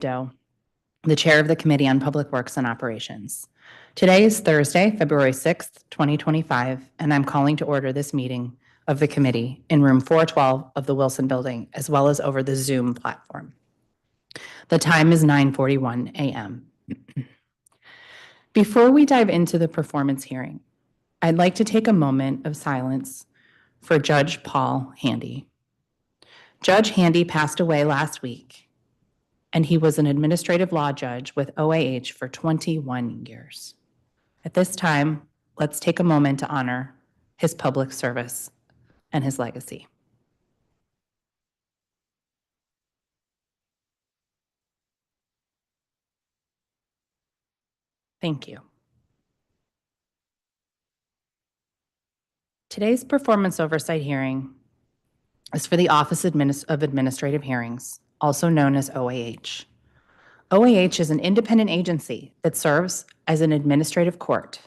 Doe, the Chair of the Committee on Public Works and Operations. Today is Thursday, February 6th, 2025, and I'm calling to order this meeting of the committee in room 412 of the Wilson Building, as well as over the Zoom platform. The time is 9:41 a.m. Before we dive into the performance hearing, I'd like to take a moment of silence for Judge Paul Handy. Judge Handy passed away last week, and he was an administrative law judge with OAH for 21 years. At this time, let's take a moment to honor his public service and his legacy. Thank you. Today's performance oversight hearing is for the Office of Administrative Hearings, also known as OAH. OAH is an independent agency that serves as an administrative court.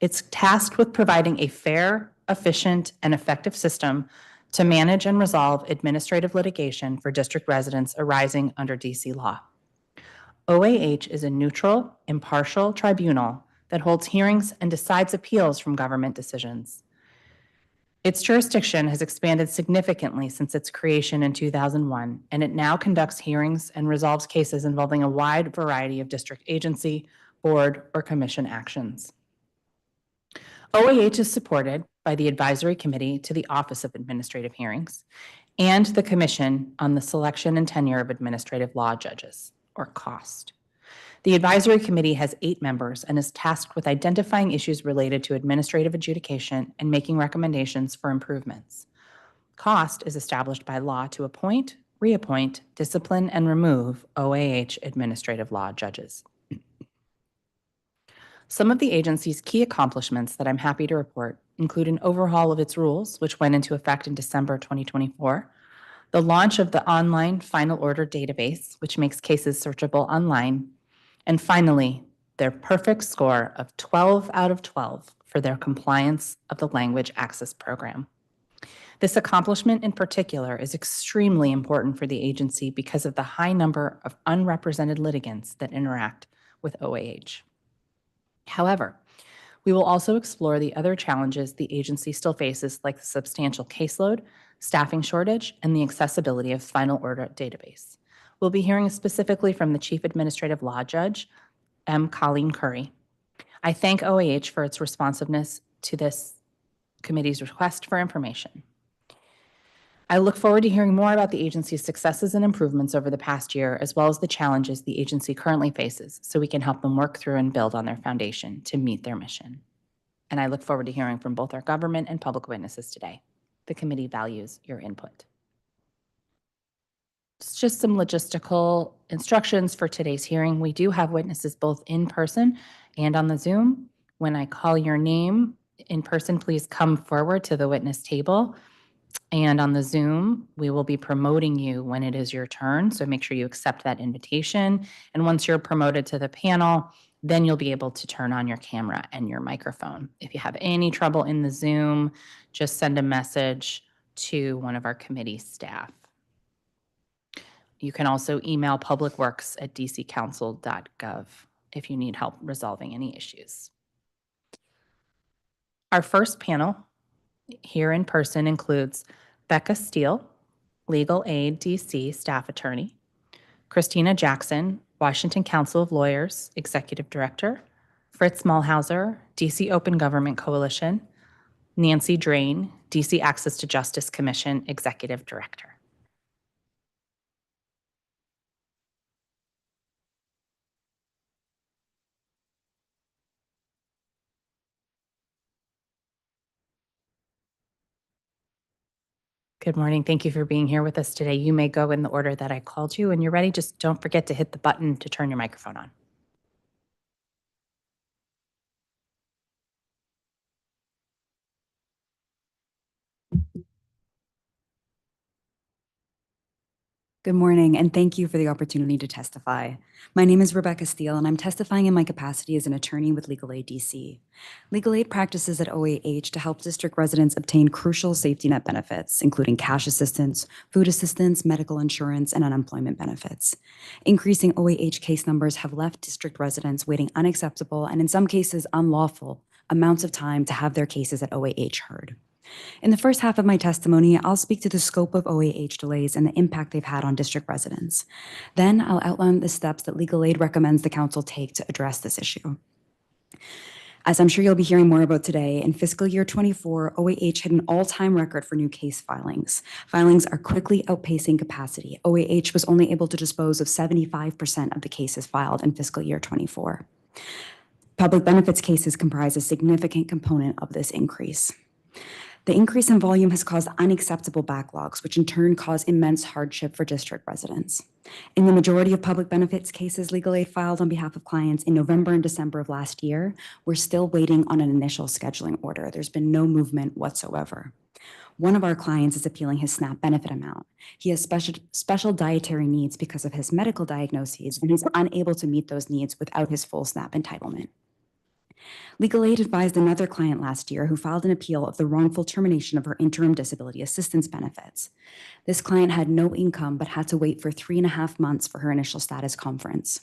It's tasked with providing a fair, efficient, and effective system to manage and resolve administrative litigation for district residents arising under DC law. OAH is a neutral, impartial tribunal that holds hearings and decides appeals from government decisions. Its jurisdiction has expanded significantly since its creation in 2001, and it now conducts hearings and resolves cases involving a wide variety of district agency, board, or commission actions. OAH is supported by the Advisory Committee to the Office of Administrative Hearings and the Commission on the Selection and Tenure of Administrative Law Judges, or COST. The Advisory Committee has 8 members and is tasked with identifying issues related to administrative adjudication and making recommendations for improvements. COST is established by law to appoint, reappoint, discipline, and remove OAH administrative law judges. Some of the agency's key accomplishments that I'm happy to report include an overhaul of its rules, which went into effect in December 2024, the launch of the online final order database, which makes cases searchable online, and finally, their perfect score of 12 out of 12 for their compliance of the Language Access Program. This accomplishment in particular is extremely important for the agency because of the high number of unrepresented litigants that interact with OAH. However, we will also explore the other challenges the agency still faces, like the substantial caseload, staffing shortage, and the accessibility of final order database. We'll be hearing specifically from the Chief Administrative Law Judge, M. Colleen Curry. I thank OAH for its responsiveness to this committee's request for information. I look forward to hearing more about the agency's successes and improvements over the past year, as well as the challenges the agency currently faces, so we can help them work through and build on their foundation to meet their mission. And I look forward to hearing from both our government and public witnesses today. The committee values your input. It's just some logistical instructions for today's hearing. We do have witnesses both in person and on the Zoom. When I call your name in person, please come forward to the witness table. And on the Zoom, we will be promoting you when it is your turn. So make sure you accept that invitation. And once you're promoted to the panel, then you'll be able to turn on your camera and your microphone. If you have any trouble in the Zoom, just send a message to one of our committee staff. You can also email publicworks@dccouncil.gov if you need help resolving any issues. Our first panel here in person includes Becca Steele, Legal Aid DC Staff Attorney, Christina Jackson, Washington Council of Lawyers Executive Director, Fritz Mulhauser, DC Open Government Coalition, Nancy Drain, DC Access to Justice Commission Executive Director. Good morning. Thank you for being here with us today. You may go in the order that I called you. When you're ready, just don't forget to hit the button to turn your microphone on. Good morning, and thank you for the opportunity to testify. My name is Rebecca Steele, and I'm testifying in my capacity as an attorney with Legal Aid DC. Legal Aid practices at OAH to help district residents obtain crucial safety net benefits, including cash assistance, food assistance, medical insurance, and unemployment benefits. Increasing OAH case numbers have left district residents waiting unacceptable and, in some cases, unlawful amounts of time to have their cases at OAH heard. In the first half of my testimony, I'll speak to the scope of OAH delays and the impact they've had on district residents. Then I'll outline the steps that Legal Aid recommends the Council take to address this issue. As I'm sure you'll be hearing more about today, in fiscal year 24, OAH hit an all-time record for new case filings. Filings are quickly outpacing capacity. OAH was only able to dispose of 75% of the cases filed in fiscal year 24. Public benefits cases comprise a significant component of this increase. The increase in volume has caused unacceptable backlogs, which in turn cause immense hardship for district residents. In the majority of public benefits cases Legal Aid filed on behalf of clients in November and December of last year, we're still waiting on an initial scheduling order. There's been no movement whatsoever. One of our clients is appealing his SNAP benefit amount. He has special dietary needs because of his medical diagnoses, and he's unable to meet those needs without his full SNAP entitlement. Legal Aid advised another client last year who filed an appeal of the wrongful termination of her interim disability assistance benefits. This client had no income but had to wait for 3.5 months for her initial status conference.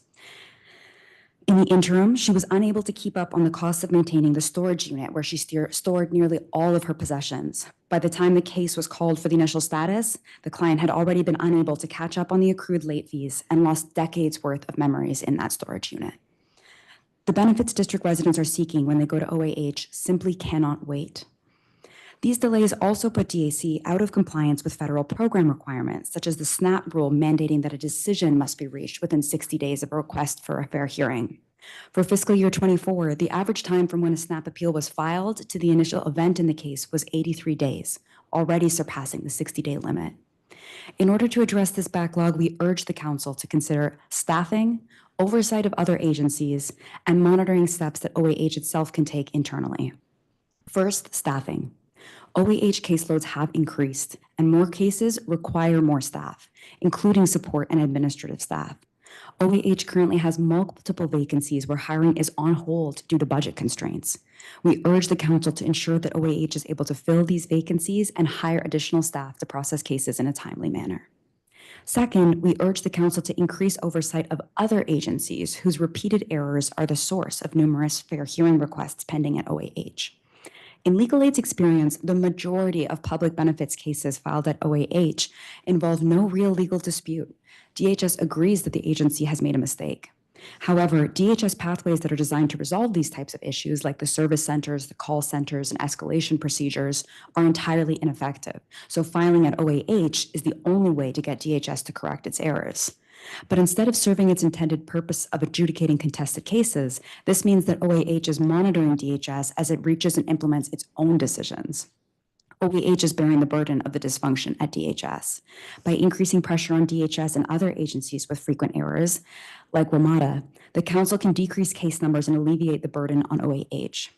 In the interim, she was unable to keep up on the costs of maintaining the storage unit where she stored nearly all of her possessions. By the time the case was called for the initial status, the client had already been unable to catch up on the accrued late fees and lost decades worth of memories in that storage unit. The benefits district residents are seeking when they go to OAH simply cannot wait. These delays also put DAC out of compliance with federal program requirements, such as the SNAP rule mandating that a decision must be reached within 60 days of a request for a fair hearing. For fiscal year 24, the average time from when a SNAP appeal was filed to the initial event in the case was 83 days, already surpassing the 60-day limit. In order to address this backlog, we urge the Council to consider staffing, oversight of other agencies, and monitoring steps that OAH itself can take internally. First, staffing. OAH caseloads have increased, and more cases require more staff, including support and administrative staff. OAH currently has multiple vacancies where hiring is on hold due to budget constraints. We urge the Council to ensure that OAH is able to fill these vacancies and hire additional staff to process cases in a timely manner. Second, we urge the Council to increase oversight of other agencies whose repeated errors are the source of numerous fair hearing requests pending at OAH. In Legal Aid's experience, the majority of public benefits cases filed at OAH involve no real legal dispute. DHS agrees that the agency has made a mistake. However, DHS pathways that are designed to resolve these types of issues, like the service centers, the call centers, and escalation procedures, are entirely ineffective. So filing at OAH is the only way to get DHS to correct its errors. But instead of serving its intended purpose of adjudicating contested cases, this means that OAH is monitoring DHS as it reaches and implements its own decisions. OAH is bearing the burden of the dysfunction at DHS. By increasing pressure on DHS and other agencies with frequent errors, like WMATA, the Council can decrease case numbers and alleviate the burden on OAH.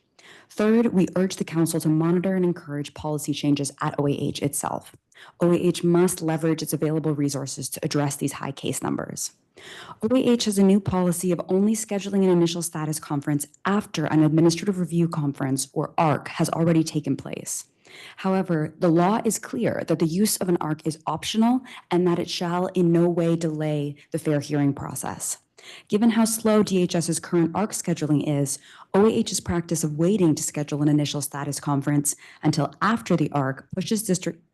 Third, we urge the Council to monitor and encourage policy changes at OAH itself. OAH must leverage its available resources to address these high case numbers. OAH has a new policy of only scheduling an initial status conference after an administrative review conference, or ARC, has already taken place. However, the law is clear that the use of an ARC is optional and that it shall in no way delay the fair hearing process. Given how slow DHS's current ARC scheduling is, OAH's practice of waiting to schedule an initial status conference until after the ARC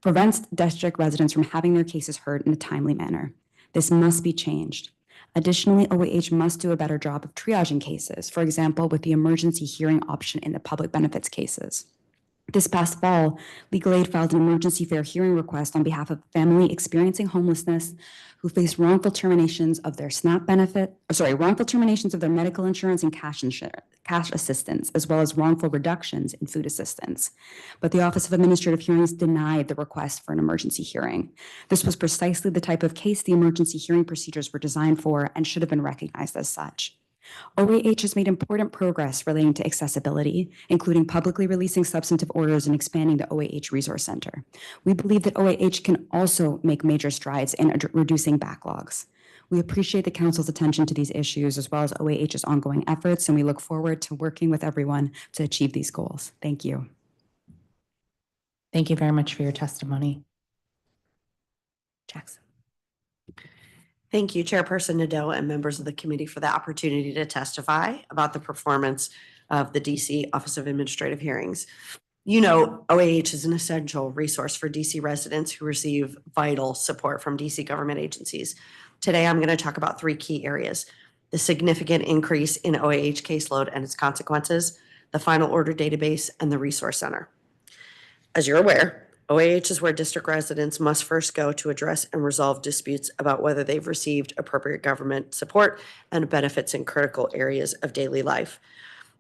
prevents district residents from having their cases heard in a timely manner. This must be changed. Additionally, OAH must do a better job of triaging cases, for example, with the emergency hearing option in the public benefits cases. This past fall, Legal Aid filed an emergency fair hearing request on behalf of a family experiencing homelessness who faced wrongful terminations of their wrongful terminations of their medical insurance and cash assistance, as well as wrongful reductions in food assistance. But the Office of Administrative Hearings denied the request for an emergency hearing. This was precisely the type of case the emergency hearing procedures were designed for and should have been recognized as such. OAH has made important progress relating to accessibility, including publicly releasing substantive orders and expanding the OAH Resource Center. We believe that OAH can also make major strides in reducing backlogs. We appreciate the Council's attention to these issues as well as OAH's ongoing efforts, and we look forward to working with everyone to achieve these goals. Thank you. Thank you very much for your testimony. Jackson. Thank you, Chairperson Nadeau and members of the committee for the opportunity to testify about the performance of the DC Office of Administrative Hearings. You know, OAH is an essential resource for DC residents who receive vital support from DC government agencies. Today, I'm going to talk about three key areas: the significant increase in OAH caseload and its consequences, the final order database, and the resource center. As you're aware, OAH is where district residents must first go to address and resolve disputes about whether they've received appropriate government support and benefits in critical areas of daily life.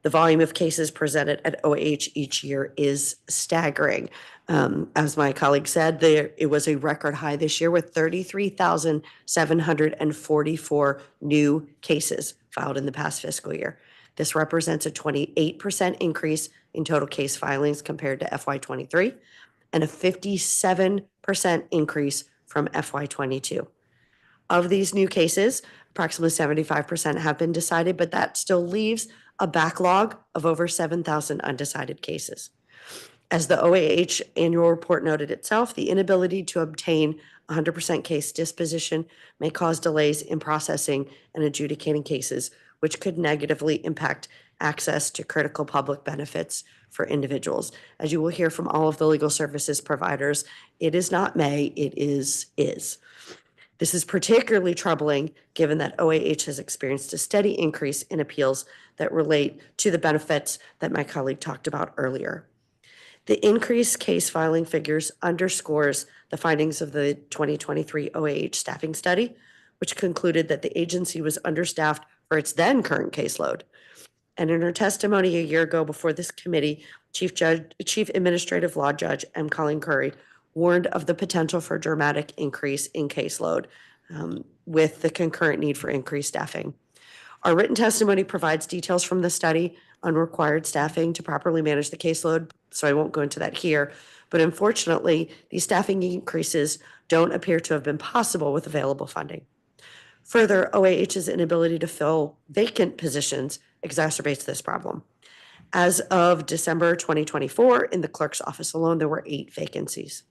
The volume of cases presented at OAH each year is staggering. As my colleague said, it was a record high this year with 33,744 new cases filed in the past fiscal year. This represents a 28% increase in total case filings compared to FY23 and a 57% increase from FY22. Of these new cases, approximately 75% have been decided, but that still leaves a backlog of over 7,000 undecided cases. As the OAH annual report noted itself, the inability to obtain 100% case disposition may cause delays in processing and adjudicating cases, which could negatively impact access to critical public benefits for individuals. As you will hear from all of the legal services providers, it is not may, it is. This is particularly troubling given that OAH has experienced a steady increase in appeals that relate to the benefits that my colleague talked about earlier. The increased case filing figures underscores the findings of the 2023 OAH staffing study, which concluded that the agency was understaffed for its then current caseload. And in her testimony a year ago before this committee, Chief Administrative Law Judge M. Colleen Curry warned of the potential for a dramatic increase in caseload with the concurrent need for increased staffing. Our written testimony provides details from the study on required staffing to properly manage the caseload, so I won't go into that here. But unfortunately, these staffing increases don't appear to have been possible with available funding. Further, OAH's inability to fill vacant positions exacerbates this problem. As of December 2024, in the clerk's office alone, there were 8 vacancies.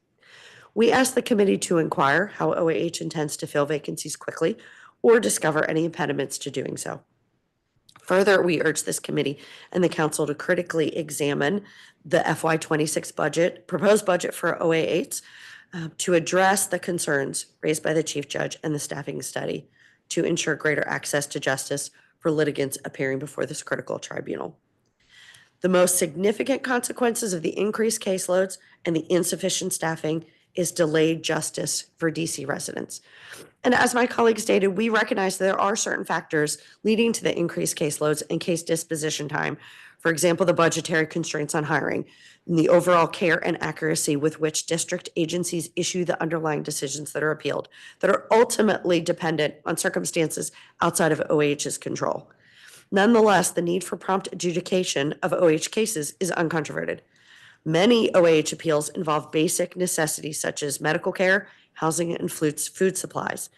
We asked the committee to inquire how OAH intends to fill vacancies quickly or discover any impediments to doing so. Further, we urge this committee and the council to critically examine the FY26 budget, proposed budget for OAH, to address the concerns raised by the Chief Judge and the staffing study to ensure greater access to justice for litigants appearing before this critical tribunal. The most significant consequences of the increased caseloads and the insufficient staffing is delayed justice for DC residents. And as my colleague stated, we recognize there are certain factors leading to the increased caseloads and case disposition time. For example, the budgetary constraints on hiring and the overall care and accuracy with which district agencies issue the underlying decisions that are appealed, that are ultimately dependent on circumstances outside of OAH's control. Nonetheless, the need for prompt adjudication of OAH cases is uncontroverted. Many OAH appeals involve basic necessities such as medical care, housing, and food supplies.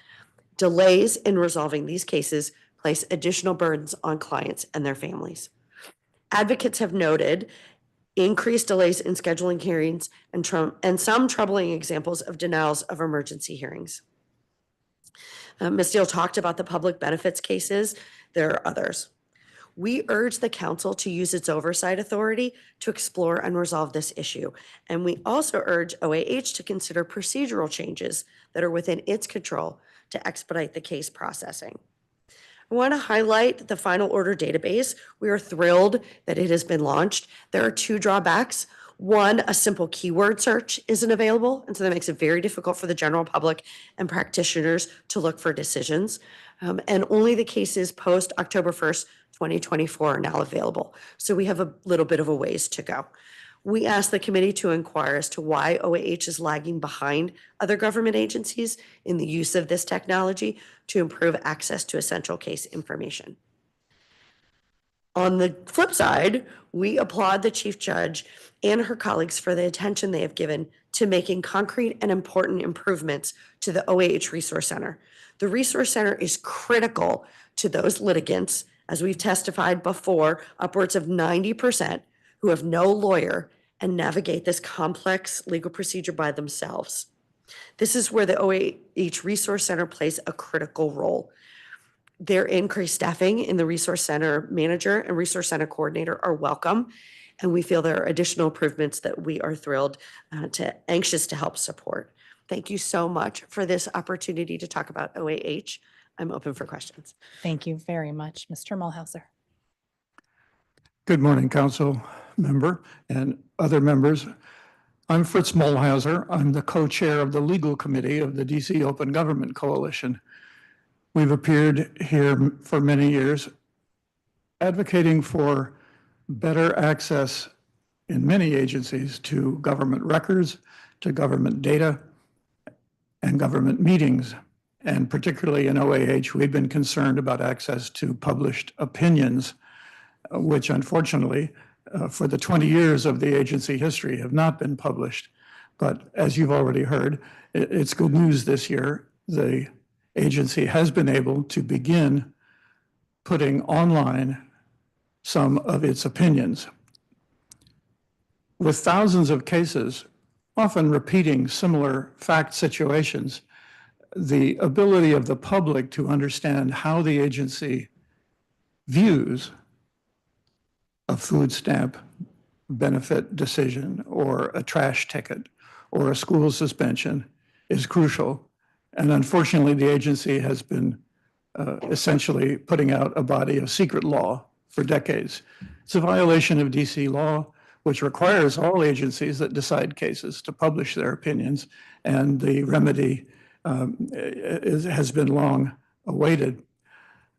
Delays in resolving these cases place additional burdens on clients and their families. Advocates have noted increased delays in scheduling hearings and some troubling examples of denials of emergency hearings. Ms. Steele talked about the public benefits cases. There are others. We urge the council to use its oversight authority to explore and resolve this issue. And we also urge OAH to consider procedural changes that are within its control to expedite the case processing. I want to highlight the final order database. We are thrilled that it has been launched. There are 2 drawbacks. One, a simple keyword search isn't available, and so that makes it very difficult for the general public and practitioners to look for decisions. And only the cases post October 1st, 2024 are now available. So we have a little bit of a ways to go. We asked the committee to inquire as to why OAH is lagging behind other government agencies in the use of this technology to improve access to essential case information. On the flip side, we applaud the chief judge and her colleagues for the attention they have given to making concrete and important improvements to the OAH Resource Center. The Resource Center is critical to those litigants, as we've testified before, upwards of 90% who have no lawyer and navigate this complex legal procedure by themselves. This is where the OAH Resource Center plays a critical role. Their increased staffing in the Resource Center manager and Resource Center coordinator are welcome, and we feel there are additional improvements that we are thrilled anxious to help support. Thank you so much for this opportunity to talk about OAH. I'm open for questions. Thank you very much, Mr. Mulhauser. Good morning, council member and other members. I'm Fritz Mulhauser. I'm the co-chair of the legal committee of the DC Open Government Coalition. We've appeared here for many years advocating for better access in many agencies to government records, to government data, and government meetings. And particularly in OAH, we've been concerned about access to published opinions, which unfortunately, for the 20 years of the agency history have not been published. But as you've already heard, it's good news this year. The agency has been able to begin putting online some of its opinions. With thousands of cases, often repeating similar fact situations, the ability of the public to understand how the agency views a food stamp benefit decision or a trash ticket or a school suspension is crucial. And unfortunately, the agency has been essentially putting out a body of secret law for decades. It's a violation of DC law, which requires all agencies that decide cases to publish their opinions, and the remedy has been long awaited.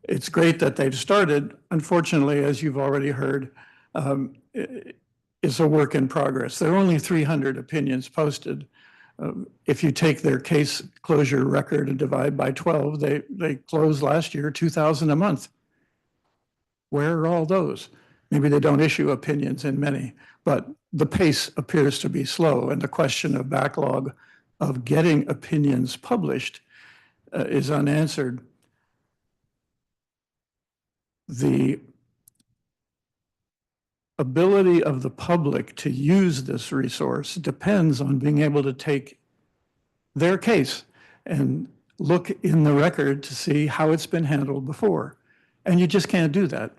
It's great that they've started. Unfortunately, as you've already heard, it's a work in progress. There are only 300 opinions posted. If you take their case closure record and divide by 12, they closed last year 2,000 a month. Where are all those? Maybe they don't issue opinions in many, but the pace appears to be slow, and the question of backlog of getting opinions published is unanswered. The ability of the public to use this resource depends on being able to take their case and look in the record to see how it's been handled before. And you just can't do that.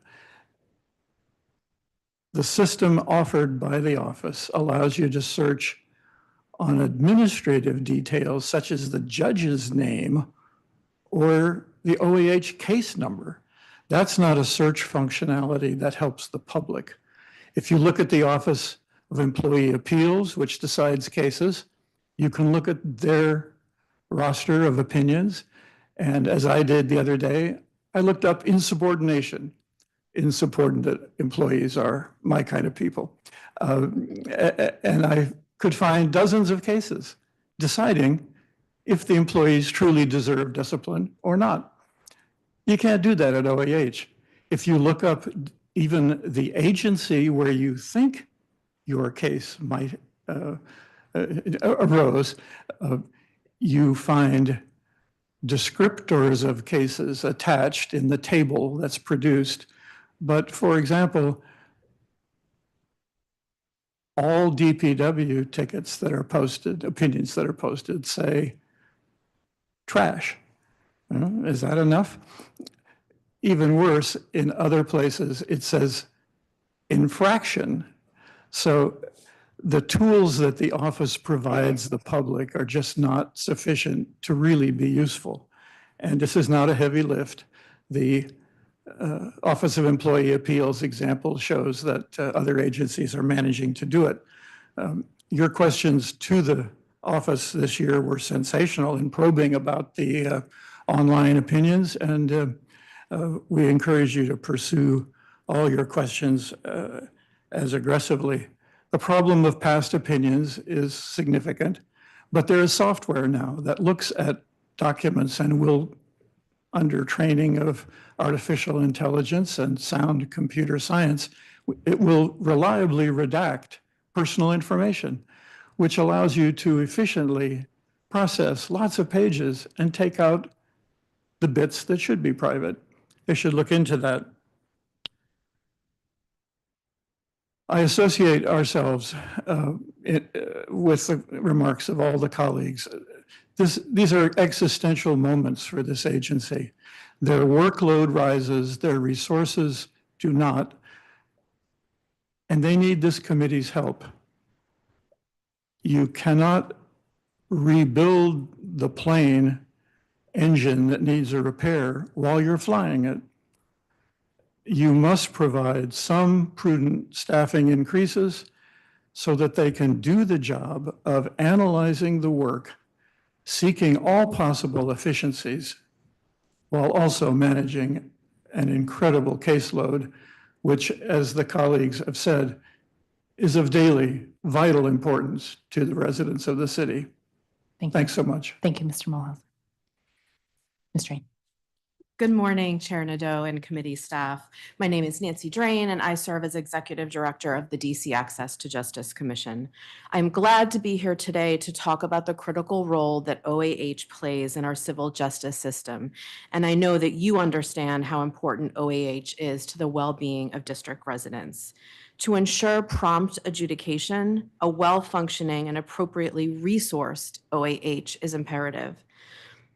The system offered by the office allows you to search on administrative details such as the judge's name or the OAH case number. That's not a search functionality that helps the public. If you look at the Office of Employee Appeals, which decides cases, you can look at their roster of opinions. And as I did the other day, I looked up insubordination. Insubordinate employees are my kind of people. And I could find dozens of cases deciding if the employees truly deserve discipline or not. You can't do that at OAH. If you look up even the agency where you think your case might arose, you find descriptors of cases attached in the table that's produced. But for example, all DPW tickets that are posted, opinions that are posted, say trash. Is that enough? Even worse, in other places, it says infraction. So the tools that the office provides the public are just not sufficient to really be useful. And this is not a heavy lift. The Office of Employee Appeals example shows that other agencies are managing to do it. Your questions to the office this year were sensational in probing about the online opinions, and we encourage you to pursue all your questions as aggressively. The problem of past opinions is significant, but there is software now that looks at documents and will under training of artificial intelligence and sound computer science, it will reliably redact personal information, which allows you to efficiently process lots of pages and take out the bits that should be private. They should look into that. I associate ourselves with the remarks of all the colleagues. These are existential moments for this agency. Their workload rises, their resources do not, and they need this committee's help. You cannot rebuild the plane engine that needs a repair while you're flying it. You must provide some prudent staffing increases so that they can do the job of analyzing the work, seeking all possible efficiencies, while also managing an incredible caseload, which, as the colleagues have said, is of daily vital importance to the residents of the city. Thank you. Thanks so much. Thank you, Mr. Mulhausen. Ms. Drain. Good morning, Chair Nadeau and committee staff. My name is Nancy Drain, and I serve as Executive Director of the DC Access to Justice Commission. I'm glad to be here today to talk about the critical role that OAH plays in our civil justice system. And I know that you understand how important OAH is to the well-being of district residents. To ensure prompt adjudication, a well-functioning and appropriately resourced OAH is imperative.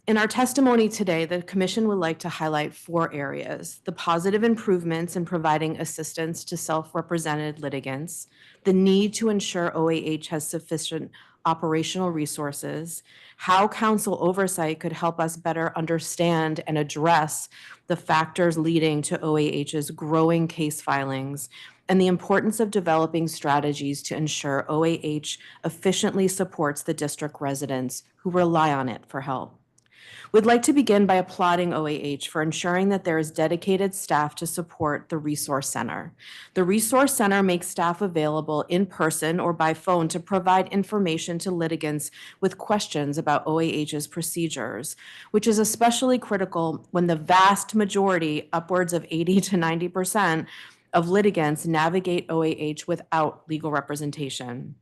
In our testimony today, the Commission would like to highlight 4 areas: the positive improvements in providing assistance to self-represented litigants, the need to ensure OAH has sufficient operational resources, how council oversight could help us better understand and address the factors leading to OAH's growing case filings, and the importance of developing strategies to ensure OAH efficiently supports the district residents who rely on it for help. We'd like to begin by applauding OAH for ensuring that there is dedicated staff to support the Resource Center. The Resource Center makes staff available in person or by phone to provide information to litigants with questions about OAH's procedures, which is especially critical when the vast majority, upwards of 80 to 90%, of litigants navigate OAH without legal representation.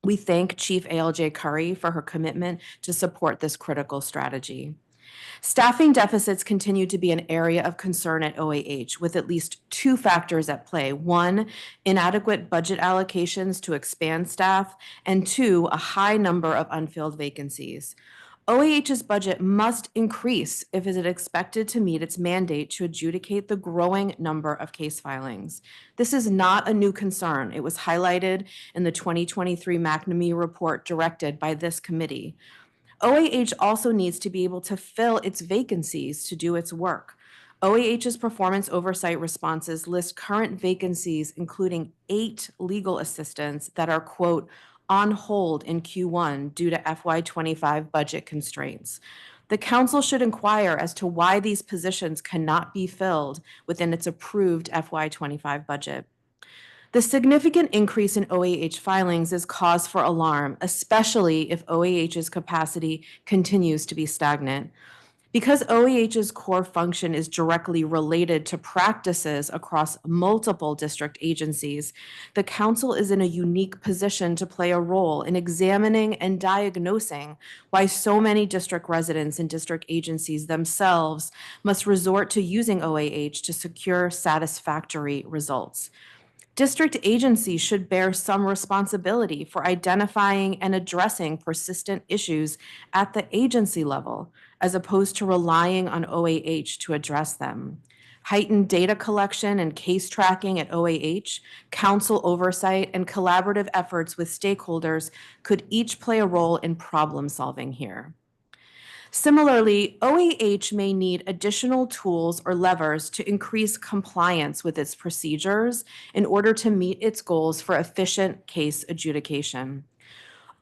We thank Chief ALJ Curry for her commitment to support this critical strategy. Staffing deficits continue to be an area of concern at OAH, with at least 2 factors at play. 1, inadequate budget allocations to expand staff, and 2, a high number of unfilled vacancies. OAH's budget must increase if it is expected to meet its mandate to adjudicate the growing number of case filings. This is not a new concern. It was highlighted in the 2023 McNamee report directed by this committee. OAH also needs to be able to fill its vacancies to do its work. OAH's performance oversight responses list current vacancies, including 8 legal assistants that are, quote, on hold in Q1 due to FY25 budget constraints. The council should inquire as to why these positions cannot be filled within its approved FY25 budget. The significant increase in OAH filings is cause for alarm, especially if OAH's capacity continues to be stagnant. Because OAH's core function is directly related to practices across multiple district agencies, the council is in a unique position to play a role in examining and diagnosing why so many district residents and district agencies themselves must resort to using OAH to secure satisfactory results. District agencies should bear some responsibility for identifying and addressing persistent issues at the agency level, as opposed to relying on OAH to address them. Heightened data collection and case tracking at OAH, council oversight, and collaborative efforts with stakeholders could each play a role in problem solving here. Similarly, OAH may need additional tools or levers to increase compliance with its procedures in order to meet its goals for efficient case adjudication.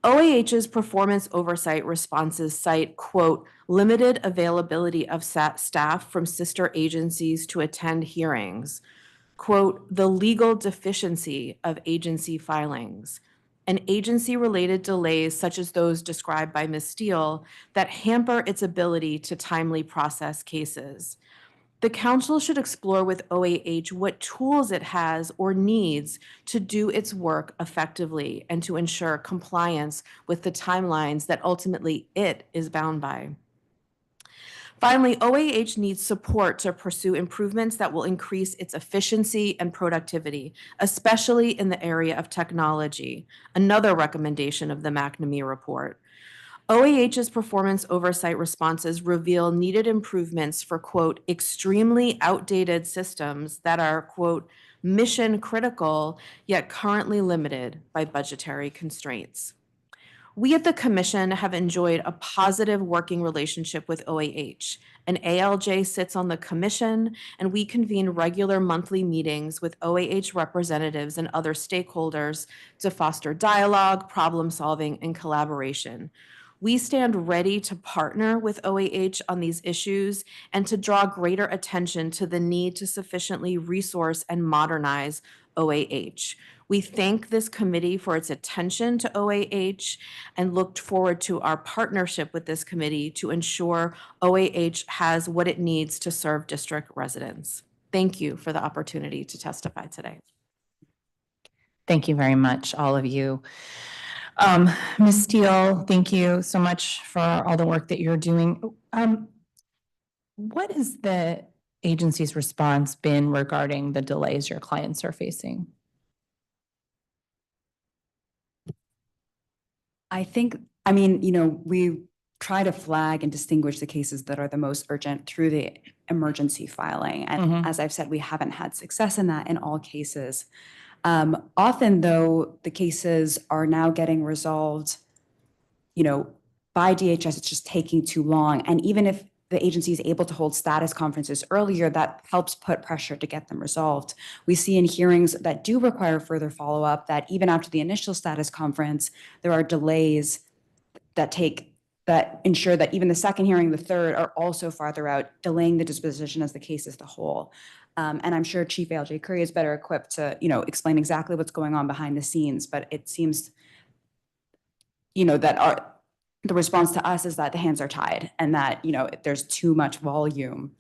OAH's performance oversight responses cite, quote, limited availability of staff from sister agencies to attend hearings, quote, the legal deficiency of agency filings, and agency-related delays such as those described by Ms. Steele that hamper its ability to timely process cases. The council should explore with OAH what tools it has or needs to do its work effectively and to ensure compliance with the timelines that ultimately it is bound by. Finally, OAH needs support to pursue improvements that will increase its efficiency and productivity, especially in the area of technology, another recommendation of the McNamee report. OAH's performance oversight responses reveal needed improvements for, quote, extremely outdated systems that are, quote, mission critical, yet currently limited by budgetary constraints. We at the Commission have enjoyed a positive working relationship with OAH. An ALJ sits on the Commission, and we convene regular monthly meetings with OAH representatives and other stakeholders to foster dialogue, problem solving, and collaboration. We stand ready to partner with OAH on these issues and to draw greater attention to the need to sufficiently resource and modernize OAH. We thank this committee for its attention to OAH and looked forward to our partnership with this committee to ensure OAH has what it needs to serve district residents. Thank you for the opportunity to testify today. Thank you very much, all of you. Ms. Steele, thank you so much for all the work that you're doing. What has the agency's response been regarding the delays your clients are facing? I mean, you know, we try to flag and distinguish the cases that are the most urgent through the emergency filing. And as I've said, we haven't had success in that in all cases. Often, though, the cases are now getting resolved, you know, by DHS, it's just taking too long. And even if the agency is able to hold status conferences earlier, that helps put pressure to get them resolved. We see in hearings that do require further follow-up that even after the initial status conference, there are delays that ensure that even the second hearing, the third, are also farther out, delaying the disposition as the case as the whole. And I'm sure Chief ALJ Curry is better equipped to, you know, explain exactly what's going on behind the scenes, but it seems, you know, that the response to us is that the hands are tied and that, you know, there's too much volume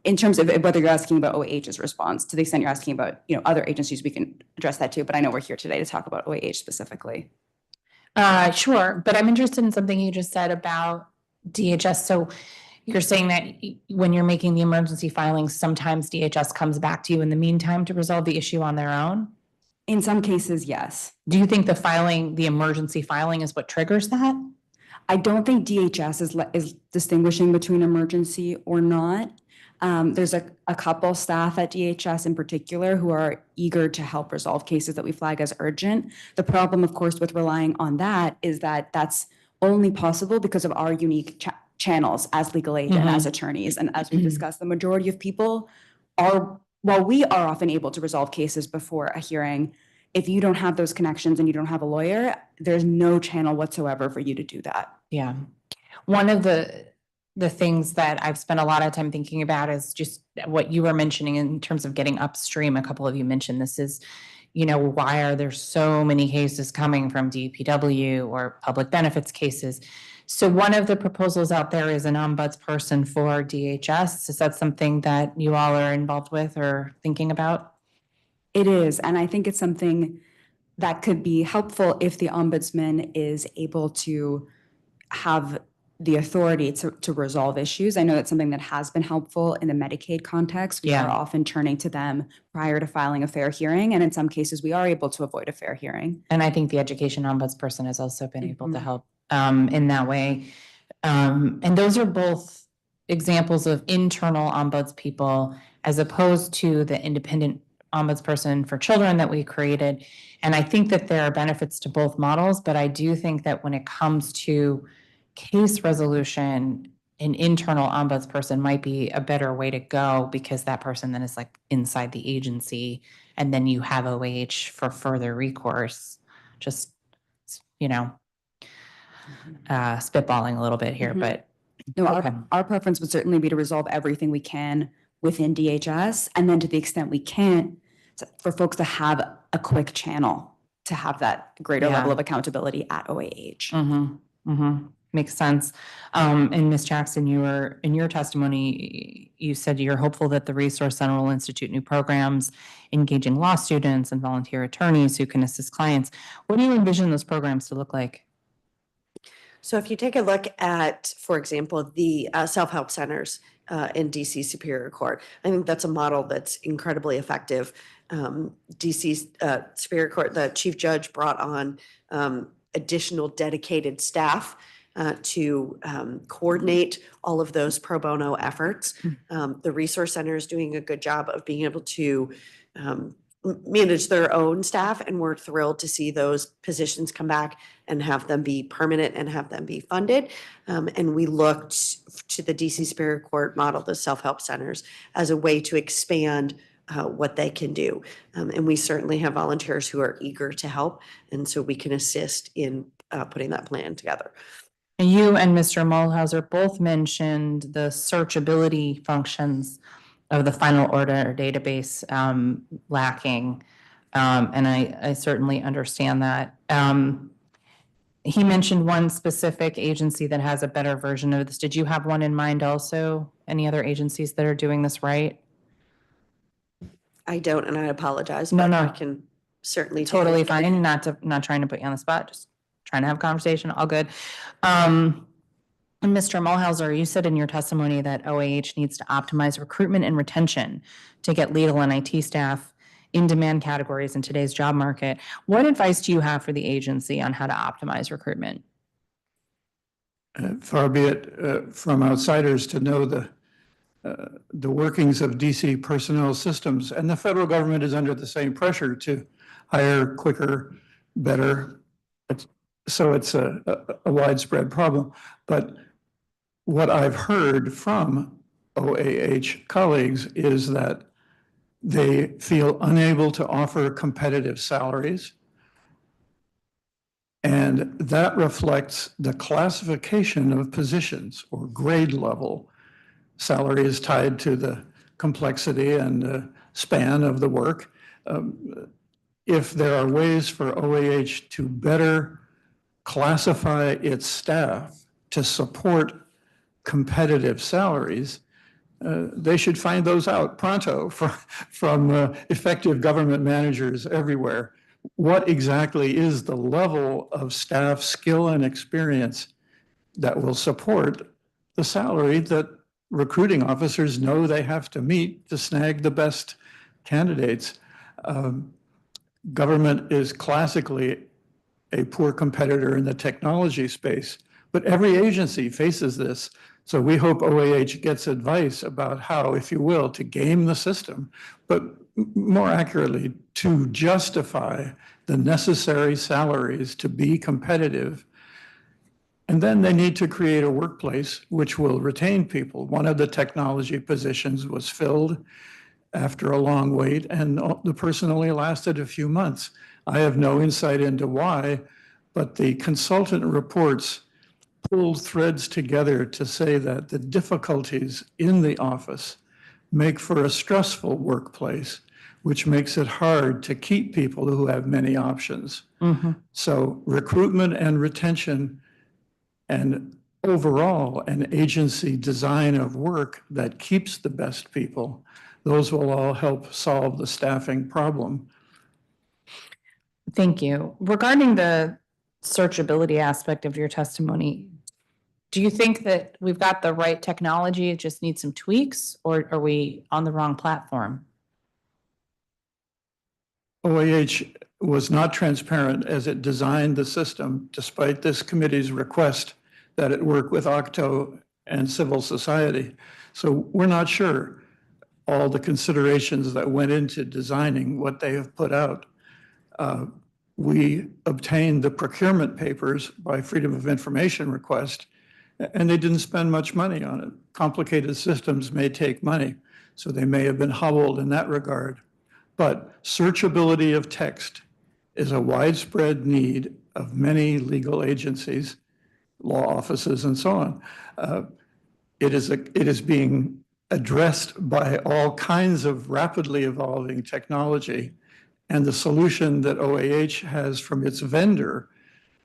in terms of whether you're asking about OAH's response. To the extent you're asking about, you know, other agencies, we can address that too, but I know we're here today to talk about OAH specifically. Sure, but I'm interested in something you just said about DHS. So you're saying that when you're making the emergency filings, sometimes DHS comes back to you in the meantime to resolve the issue on their own? In some cases, yes. Do you think the emergency filing is what triggers that? I don't think DHS is distinguishing between emergency or not. There's a couple staff at DHS in particular who are eager to help resolve cases that we flag as urgent. The problem, of course, with relying on that is that that's only possible because of our unique channels as legal aid and as attorneys. And as we've discussed, the majority of people while we are often able to resolve cases before a hearing, if you don't have those connections and you don't have a lawyer, there's no channel whatsoever for you to do that. Yeah. One of the things that I've spent a lot of time thinking about is just what you were mentioning in terms of getting upstream. A couple of you mentioned this is, you know, why are there so many cases coming from DPW or public benefits cases? So one of the proposals out there is an ombudsperson for DHS. Is that something that you all are involved with or thinking about? It is, and I think it's something that could be helpful if the ombudsman is able to have the authority to resolve issues. I know that's something that has been helpful in the Medicaid context. We are often turning to them prior to filing a fair hearing, and in some cases, we are able to avoid a fair hearing. And I think the education ombudsperson has also been able to help in that way. And those are both examples of internal ombuds people as opposed to the independent ombudsperson for children that we created. And I think that there are benefits to both models, but I do think that when it comes to case resolution, an internal ombudsperson might be a better way to go because that person then is like inside the agency and then you have OAH for further recourse. Just, you know, spitballing a little bit here, but no, okay. Our preference would certainly be to resolve everything we can within DHS, and then to the extent we can't, for folks to have a quick channel to have that greater level Yeah. of accountability at OAH. Makes sense. And Ms. Jackson, in your testimony, you said you're hopeful that the Resource Center will institute new programs, engaging law students and volunteer attorneys who can assist clients. What do you envision those programs to look like? So if you take a look at, for example, the self-help centers in DC Superior Court, I think that's a model that's incredibly effective. DC Superior Court, the chief judge brought on additional dedicated staff to coordinate all of those pro bono efforts. The Resource Center is doing a good job of being able to manage their own staff, and we're thrilled to see those positions come back and have them be permanent and have them be funded. And we looked to the DC Superior Court model, the self-help centers, as a way to expand what they can do. And we certainly have volunteers who are eager to help, and so we can assist in putting that plan together. And you and Mr. Mulhauser both mentioned the searchability functions of the final order database lacking. And I certainly understand that. He mentioned one specific agency that has a better version of this. Did you have one in mind also? Any other agencies that are doing this right? I don't, and I apologize, No, but no. I can certainly take a Totally look at it. fine. Not trying to put you on the spot, just trying to have a conversation. All good. And Mr. Mulhauser, you said in your testimony that OAH needs to optimize recruitment and retention to get legal and IT staff in demand categories in today's job market. What advice do you have for the agency on how to optimize recruitment? Far be it from outsiders to know the workings of DC personnel systems, and the federal government is under the same pressure to hire quicker, better. So it's a widespread problem. But what I've heard from OAH colleagues is that they feel unable to offer competitive salaries. And that reflects the classification of positions or grade level. Salary is tied to the complexity and span of the work. If there are ways for OAH to better classify its staff to support competitive salaries, they should find those out pronto from effective government managers everywhere. What exactly is the level of staff skill and experience that will support the salary that recruiting officers know they have to meet to snag the best candidates? Government is classically a poor competitor in the technology space, but every agency faces this. So we hope OAH gets advice about how, if you will, to game the system, but more accurately, to justify the necessary salaries to be competitive. And then they need to create a workplace which will retain people. One of the technology positions was filled after a long wait, and the person only lasted a few months. I have no insight into why, but the consultant reports pulled threads together to say that the difficulties in the office make for a stressful workplace, which makes it hard to keep people who have many options. So recruitment and retention and overall an agency design of work that keeps the best people, those will all help solve the staffing problem. Thank you. Regarding the searchability aspect of your testimony, do you think that we've got the right technology, it just needs some tweaks, or are we on the wrong platform? OAH was not transparent as it designed the system, despite this committee's request that it work with Octo and civil society. So we're not sure all the considerations that went into designing what they have put out. We obtained the procurement papers by Freedom of Information request, and they didn't spend much money on it. Complicated systems may take money, so they may have been hobbled in that regard. But searchability of text is a widespread need of many legal agencies, law offices, and so on. It is being addressed by all kinds of rapidly evolving technology, And the solution that OAH has from its vendor,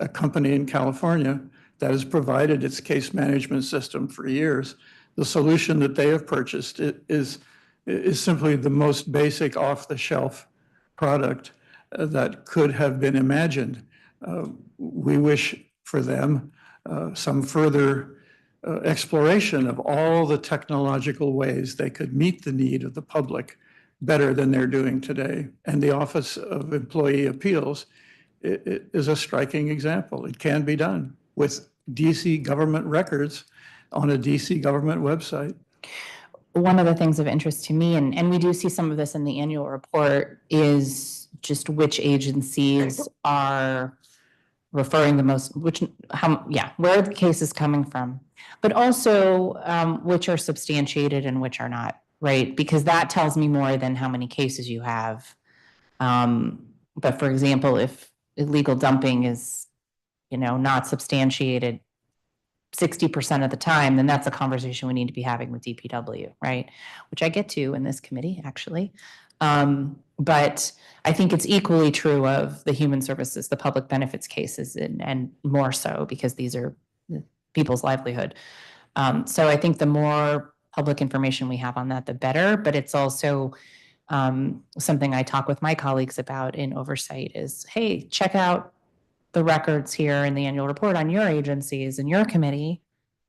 a company in California that has provided its case management system for years, the solution that they have purchased is simply the most basic off-the-shelf product that could have been imagined. We wish for them some further exploration of all the technological ways they could meet the need of the public better than they're doing today. And the Office of Employee Appeals is a striking example. It can be done with DC government records on a DC government website. One of the things of interest to me, and we do see some of this in the annual report, is just which agencies are referring the most, where the case is coming from, but also which are substantiated and which are not, right? Because that tells me more than how many cases you have. But for example, if illegal dumping is, not substantiated 60% of the time, then that's a conversation we need to be having with DPW, right? Which I get to in this committee, actually. But I think it's equally true of the human services, the public benefits cases, and more so because these are people's livelihood. So I think the more public information we have on that, the better. But it's also something I talk with my colleagues about in oversight is, hey, check out the records here in the annual report on your agencies and your committee,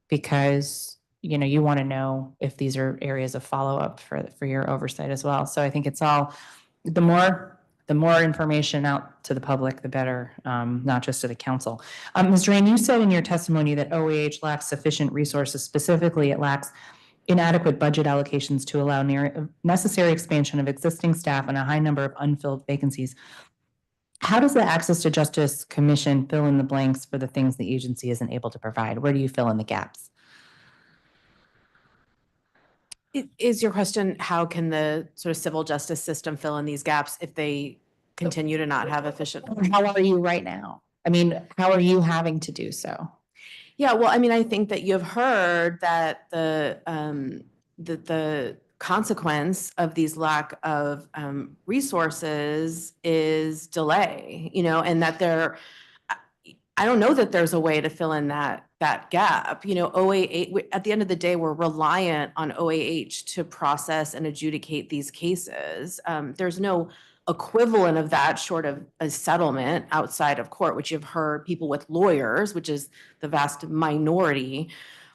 because you want to know if these are areas of follow-up for your oversight as well. So I think it's all the more information out to the public, the better, not just to the council. Ms. Drain, you said in your testimony that OAH lacks sufficient resources. Specifically, it lacks inadequate budget allocations to allow necessary expansion of existing staff and a high number of unfilled vacancies. How does the Access to Justice Commission fill in the blanks for the things the agency isn't able to provide? Where do you fill in the gaps? Is your question, how can the sort of civil justice system fill in these gaps if they continue to not have efficient? How are you right now? I mean, how are you having to do so? Yeah, well, I mean, I think that you've heard that the consequence of these lack of resources is delay, and that I don't know that there's a way to fill in that gap. OAH, at the end of the day, we're reliant on OAH to process and adjudicate these cases. There's no equivalent of that short of a settlement outside of court, which you've heard people with lawyers, which is the vast minority,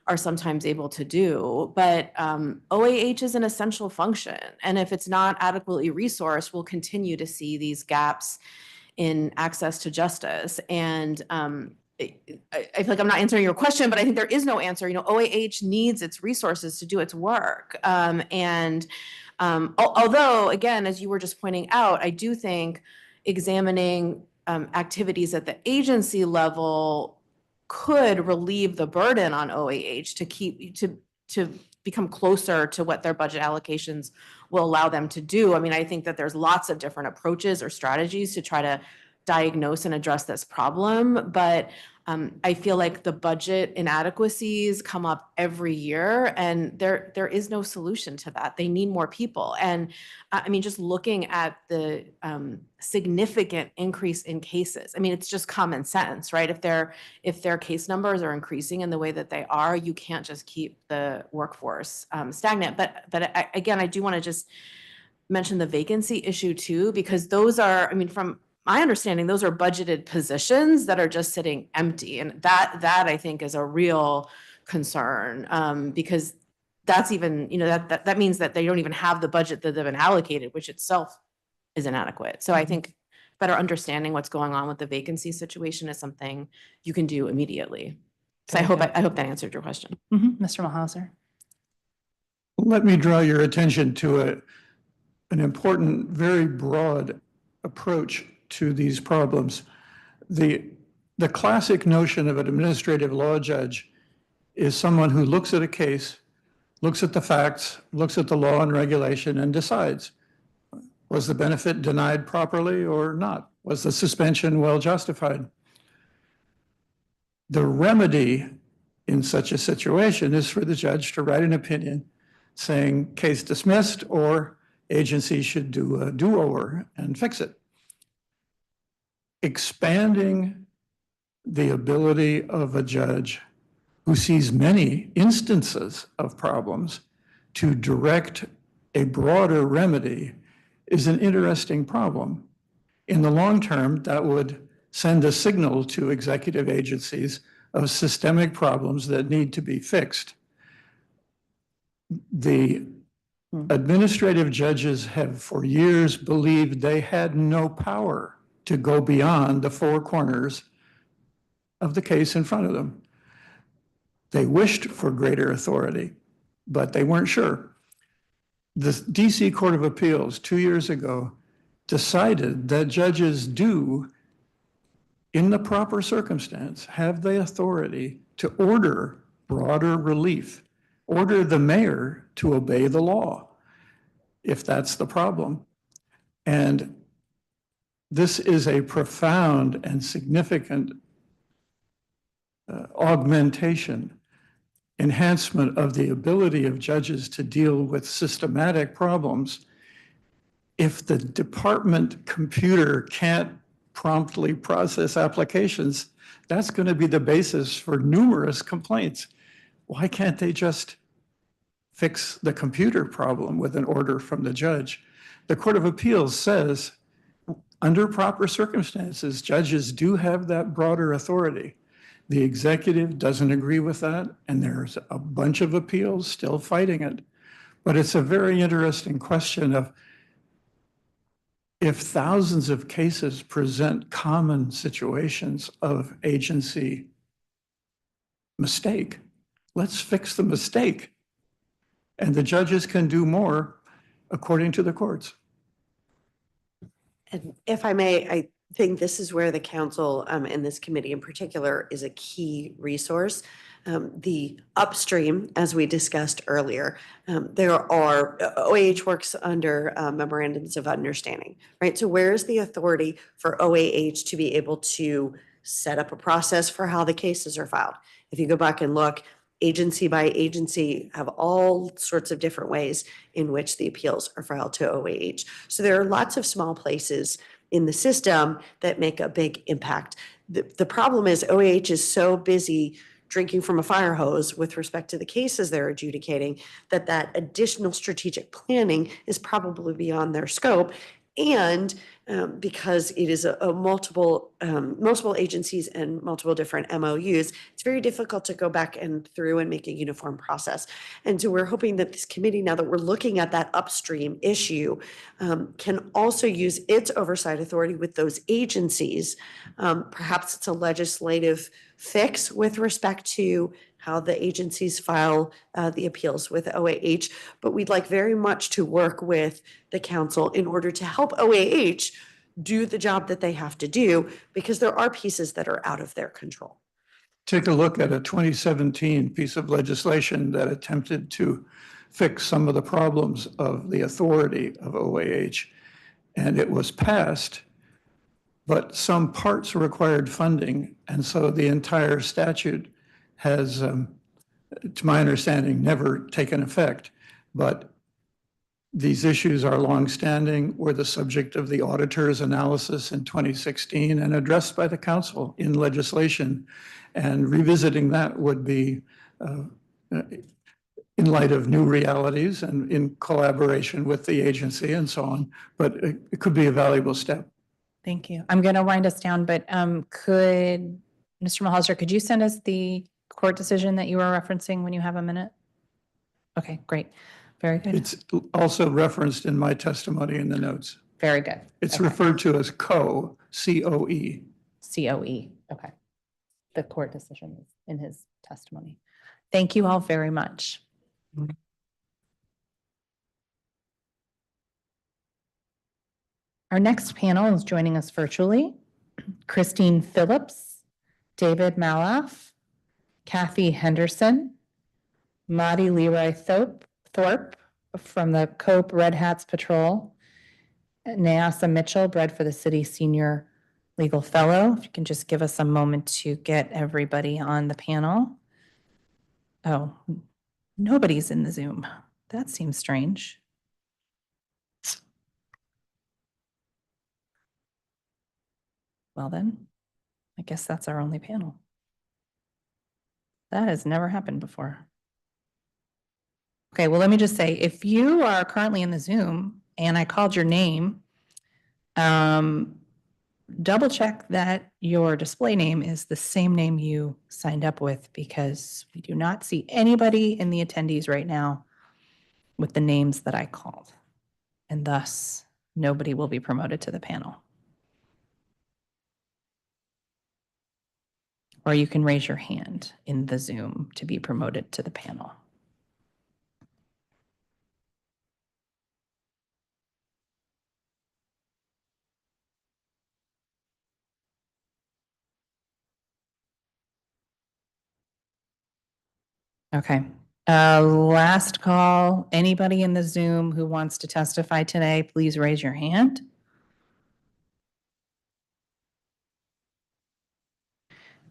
are sometimes able to do. But OAH is an essential function. And if it's not adequately resourced, we'll continue to see these gaps in access to justice. And I feel like I'm not answering your question, but I think there is no answer. OAH needs its resources to do its work. Although, again, as you were just pointing out, I do think examining activities at the agency level could relieve the burden on OAH to become closer to what their budget allocations will allow them to do. I mean, I think that there's lots of different approaches or strategies to try to diagnose and address this problem, but I feel like the budget inadequacies come up every year, and there is no solution to that. They need more people. And I mean, just looking at the significant increase in cases, I mean, it's just common sense, right? If their case numbers are increasing in the way that they are, you can't just keep the workforce stagnant. But again, I do want to just mention the vacancy issue too, because those are, I mean, from my understanding, those are budgeted positions that are just sitting empty. And that I think is a real concern, because that's even, that means that they don't even have the budget that they've been allocated, which itself is inadequate. So I think better understanding what's going on with the vacancy situation is something you can do immediately. So I hope that answered your question. Mr. Mulhauser. Let me draw your attention to an important, very broad approach to these problems. The classic notion of an administrative law judge is someone who looks at a case, looks at the facts, looks at the law and regulation, and decides, was the benefit denied properly or not? Was the suspension well justified? The remedy in such a situation is for the judge to write an opinion saying case dismissed or agency should do a do-over and fix it. expanding the ability of a judge who sees many instances of problems to direct a broader remedy is an interesting problem. In the long term, that would send a signal to executive agencies of systemic problems that need to be fixed. The administrative judges have for years believed they had no power to go beyond the four corners of the case in front of them. They wished for greater authority, but they weren't sure. The DC Court of Appeals 2 years ago decided that judges do, in the proper circumstance, have the authority to order broader relief, order the mayor to obey the law, if that's the problem. And this is a profound and significant augmentation, enhancement of the ability of judges to deal with systematic problems. If the department computer can't promptly process applications, that's going to be the basis for numerous complaints. Why can't they just fix the computer problem with an order from the judge? The Court of Appeals says, under proper circumstances, judges do have that broader authority. The executive doesn't agree with that, and there's a bunch of appeals still fighting it. But it's a very interesting question of, if thousands of cases present common situations of agency mistake, let's fix the mistake. And the judges can do more according to the courts. And if I may, I think this is where the council and this committee in particular is a key resource. The upstream, as we discussed earlier, there are, OAH works under memorandums of understanding, right? So where is the authority for OAH to be able to set up a process for how the cases are filed? If you go back and look, agency by agency have all sorts of different ways in which the appeals are filed to OAH. So there are lots of small places in the system that make a big impact. The problem is OAH is so busy drinking from a fire hose with respect to the cases they're adjudicating that that additional strategic planning is probably beyond their scope. And because it is a multiple agencies and multiple different MOUs, it's very difficult to go back and through and make a uniform process. And so we're hoping that this committee, now that we're looking at that upstream issue, can also use its oversight authority with those agencies. Perhaps it's a legislative fix with respect to how the agencies file the appeals with OAH, but we'd like very much to work with the council in order to help OAH do the job that they have to do, because there are pieces that are out of their control. Take a look at a 2017 piece of legislation that attempted to fix some of the problems of the authority of OAH, and it was passed, but some parts required funding, and so the entire statute has, to my understanding, never taken effect. But these issues are longstanding, were the subject of the auditor's analysis in 2016 and addressed by the council in legislation. And revisiting that would be in light of new realities and in collaboration with the agency and so on. But it could be a valuable step. Thank you. I'm going to wind us down, but could, Mr. Mahauser, could you send us the court decision that you were referencing when you have a minute? Okay, great. Very good. It's also referenced in my testimony in the notes. Very good. It's Okay. referred to as C-O-E. COE. Okay. The court decision is in his testimony. Thank you all very much. Our next panel is joining us virtually. Christine Phillips, David Malaf, Kathy Henderson, Maddie Leroy Thorpe from the COPE Red Hats Patrol, Nyasa Mitchell, bred for the city senior legal fellow. If you can just give us a moment to get everybody on the panel. Oh, nobody's in the Zoom. That seems strange. Well then, I guess that's our only panel. That has never happened before. Okay, well, let me just say, if you are currently in the Zoom and I called your name, double check that your display name is the same name you signed up with, because we do not see anybody in the attendees right now with the names that I called. And thus, nobody will be promoted to the panel. Or you can raise your hand in the Zoom to be promoted to the panel. Okay. Last call. Anybody in the Zoom who wants to testify today, please raise your hand.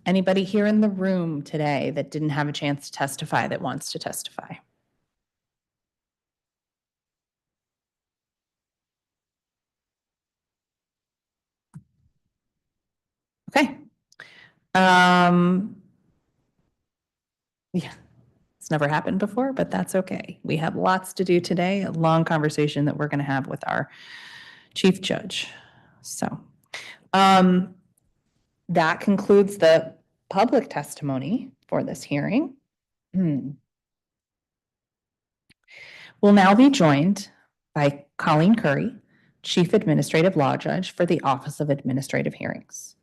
Anybody here in the room today that didn't have a chance to testify that wants to testify? Okay. Yeah, it's never happened before, but that's okay. We have lots to do today, a long conversation that we're going to have with our chief judge. So, that concludes the public testimony for this hearing. We'll now be joined by Colleen Curry, Chief Administrative Law Judge for the Office of Administrative Hearings.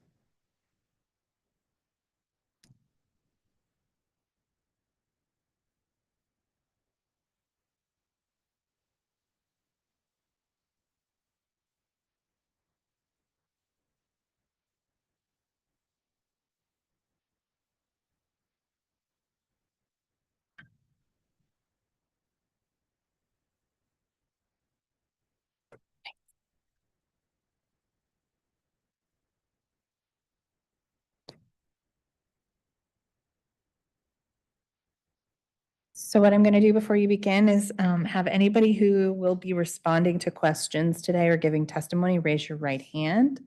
So what I'm going to do before you begin is have anybody who will be responding to questions today or giving testimony raise your right hand.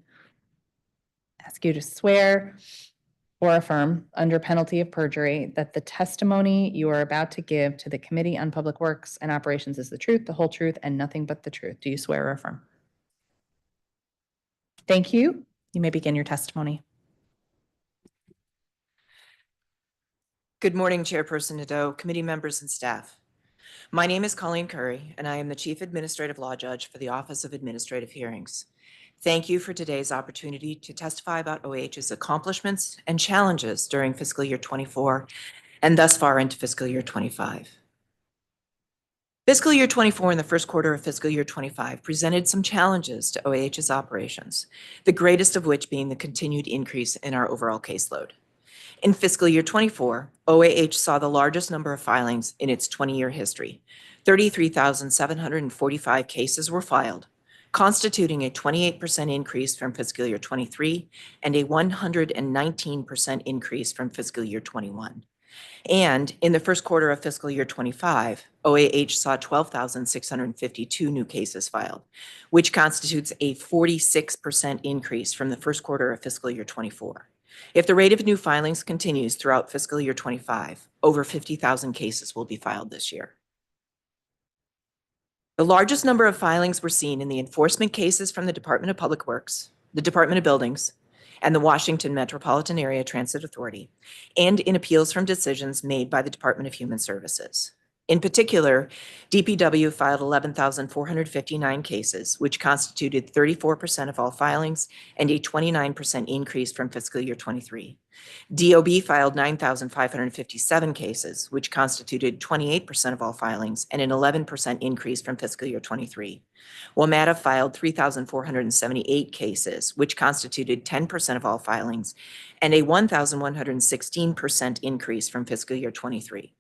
Ask you to swear or affirm under penalty of perjury that the testimony you are about to give to the Committee on Public Works and Operations is the truth, the whole truth, and nothing but the truth. Do you swear or affirm? Thank you. You may begin your testimony. Good morning, Chairperson Nadeau, committee members, and staff. My name is Colleen Curry, and I am the Chief Administrative Law Judge for the Office of Administrative Hearings. Thank you for today's opportunity to testify about OAH's accomplishments and challenges during fiscal year 24 and thus far into fiscal year 25. Fiscal year 24 and the first quarter of fiscal year 25 presented some challenges to OAH's operations, the greatest of which being the continued increase in our overall caseload. In fiscal year 24, OAH saw the largest number of filings in its 20-year history. 33,745 cases were filed, constituting a 28% increase from fiscal year 23 and a 119% increase from fiscal year 21. And in the first quarter of fiscal year 25, OAH saw 12,652 new cases filed, which constitutes a 46% increase from the first quarter of fiscal year 24. If the rate of new filings continues throughout fiscal year 25, over 50,000 cases will be filed this year. The largest number of filings were seen in the enforcement cases from the Department of Public Works, the Department of Buildings, and the Washington Metropolitan Area Transit Authority, and in appeals from decisions made by the Department of Human Services. In particular, DPW filed 11,459 cases, which constituted 34% of all filings and a 29% increase from fiscal year 23. DOB filed 9,557 cases, which constituted 28% of all filings and an 11% increase from fiscal year 23. WMATA filed 3,478 cases, which constituted 10% of all filings and a 1,116% increase from fiscal year 23.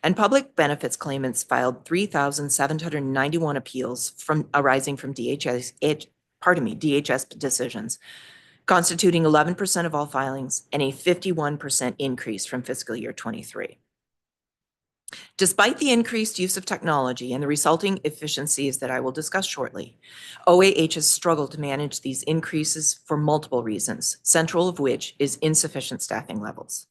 And public benefits claimants filed 3,791 appeals arising from DHS decisions, constituting 11% of all filings and a 51% increase from fiscal year 23. Despite the increased use of technology and the resulting efficiencies that I will discuss shortly, OAH has struggled to manage these increases for multiple reasons, central of which is insufficient staffing levels.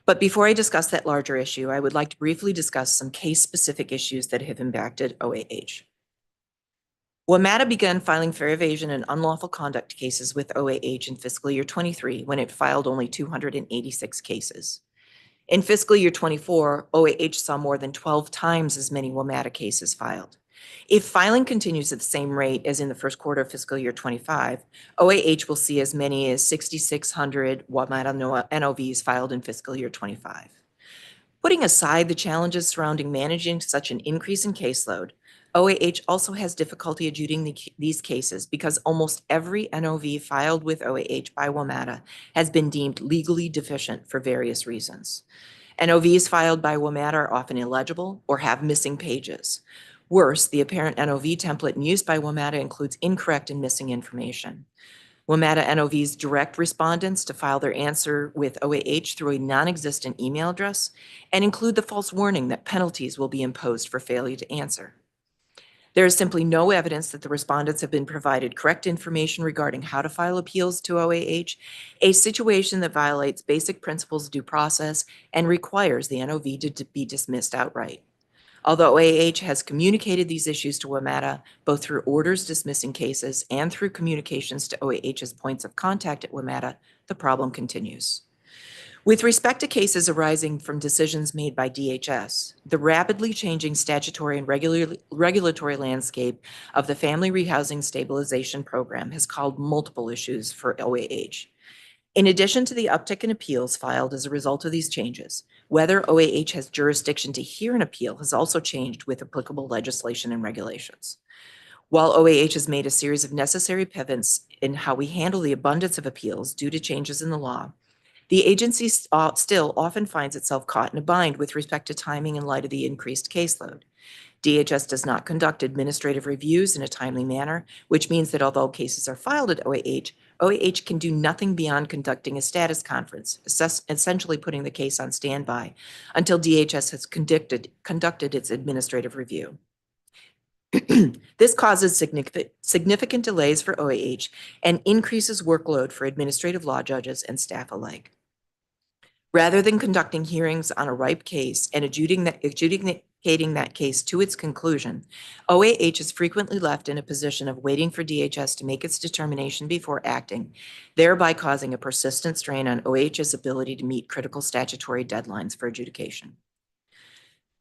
But before I discuss that larger issue, I would like to briefly discuss some case-specific issues that have impacted OAH. WMATA began filing fair evasion and unlawful conduct cases with OAH in fiscal year 23 when it filed only 286 cases. In fiscal year 24, OAH saw more than 12 times as many WMATA cases filed. If filing continues at the same rate as in the first quarter of fiscal year 25, OAH will see as many as 6,600 WMATA NOVs filed in fiscal year 25. Putting aside the challenges surrounding managing such an increase in caseload, OAH also has difficulty adjudicating these cases because almost every NOV filed with OAH by WMATA has been deemed legally deficient for various reasons. NOVs filed by WMATA are often illegible or have missing pages. Worse, the apparent NOV template in use by WMATA includes incorrect and missing information. WMATA NOVs direct respondents to file their answer with OAH through a non-existent email address and include the false warning that penalties will be imposed for failure to answer. There is simply no evidence that the respondents have been provided correct information regarding how to file appeals to OAH, a situation that violates basic principles of due process and requires the NOV to be dismissed outright. Although OAH has communicated these issues to WMATA, both through orders dismissing cases and through communications to OAH's points of contact at WMATA, the problem continues. With respect to cases arising from decisions made by DHS, the rapidly changing statutory and regulatory landscape of the Family Rehousing Stabilization Program has caused multiple issues for OAH. In addition to the uptick in appeals filed as a result of these changes, whether OAH has jurisdiction to hear an appeal has also changed with applicable legislation and regulations. While OAH has made a series of necessary pivots in how we handle the abundance of appeals due to changes in the law, the agency still often finds itself caught in a bind with respect to timing in light of the increased caseload. DHS does not conduct administrative reviews in a timely manner, which means that although cases are filed at OAH can do nothing beyond conducting a status conference, essentially putting the case on standby until DHS has conducted its administrative review. This causes significant delays for OAH and increases workload for administrative law judges and staff alike. Rather than conducting hearings on a ripe case and adjudicating that case to its conclusion, OAH is frequently left in a position of waiting for DHS to make its determination before acting, thereby causing a persistent strain on OAH's ability to meet critical statutory deadlines for adjudication.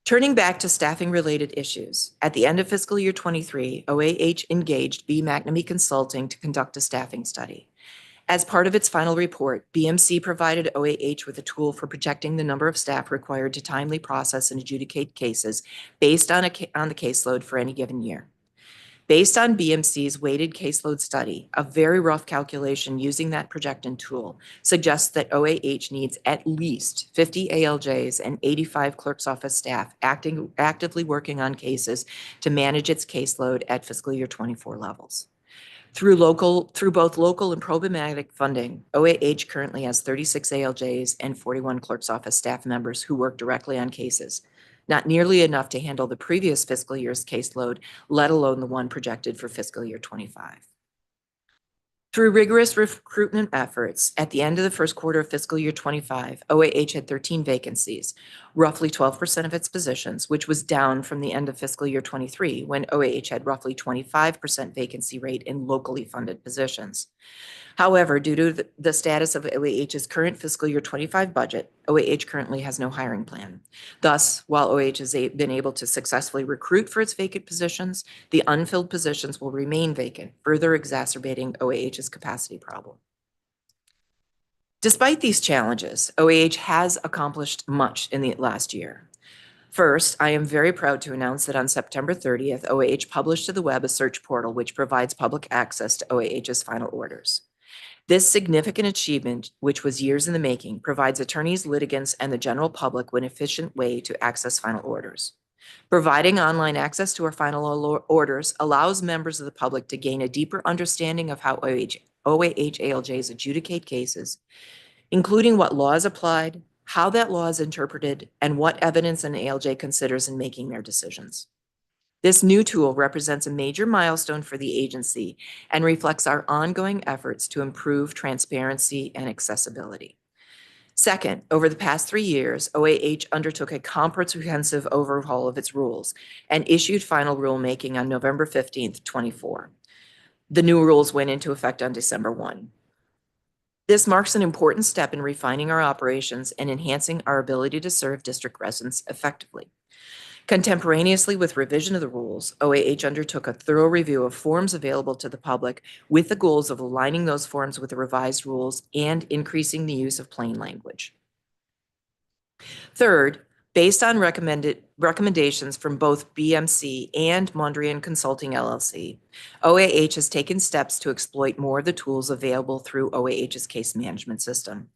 Turning back to staffing-related issues, at the end of fiscal year 23, OAH engaged B. McNamee Consulting to conduct a staffing study. As part of its final report, BMC provided OAH with a tool for projecting the number of staff required to timely process and adjudicate cases based on the caseload for any given year. Based on BMC's weighted caseload study, a very rough calculation using that projecting tool suggests that OAH needs at least 50 ALJs and 85 clerk's office staff actively working on cases to manage its caseload at fiscal year 24 levels. Through both local and programmatic funding, OAH currently has 36 ALJs and 41 clerk's office staff members who work directly on cases, not nearly enough to handle the previous fiscal year's caseload, let alone the one projected for fiscal year 25. Through rigorous recruitment efforts, at the end of the first quarter of fiscal year 25, OAH had 13 vacancies, roughly 12% of its positions, which was down from the end of fiscal year 23, when OAH had roughly 25% vacancy rate in locally funded positions. However, due to the status of OAH's current fiscal year 25 budget, OAH currently has no hiring plan. Thus, while OAH has been able to successfully recruit for its vacant positions, the unfilled positions will remain vacant, further exacerbating OAH's capacity problem. Despite these challenges, OAH has accomplished much in the last year. First, I am very proud to announce that on September 30th, OAH published to the web a search portal which provides public access to OAH's final orders. This significant achievement, which was years in the making, provides attorneys, litigants, and the general public with an efficient way to access final orders. Providing online access to our final orders allows members of the public to gain a deeper understanding of how OAH ALJs adjudicate cases, including what laws applied, how that law is interpreted, and what evidence an ALJ considers in making their decisions. This new tool represents a major milestone for the agency and reflects our ongoing efforts to improve transparency and accessibility. Second, over the past 3 years, OAH undertook a comprehensive overhaul of its rules and issued final rulemaking on November 15th, 24. The new rules went into effect on December 1. This marks an important step in refining our operations and enhancing our ability to serve district residents effectively. Contemporaneously with revision of the rules, OAH undertook a thorough review of forms available to the public with the goals of aligning those forms with the revised rules and increasing the use of plain language. Third, based on recommendations from both BMC and Mondrian Consulting LLC, OAH has taken steps to exploit more of the tools available through OAH's case management system.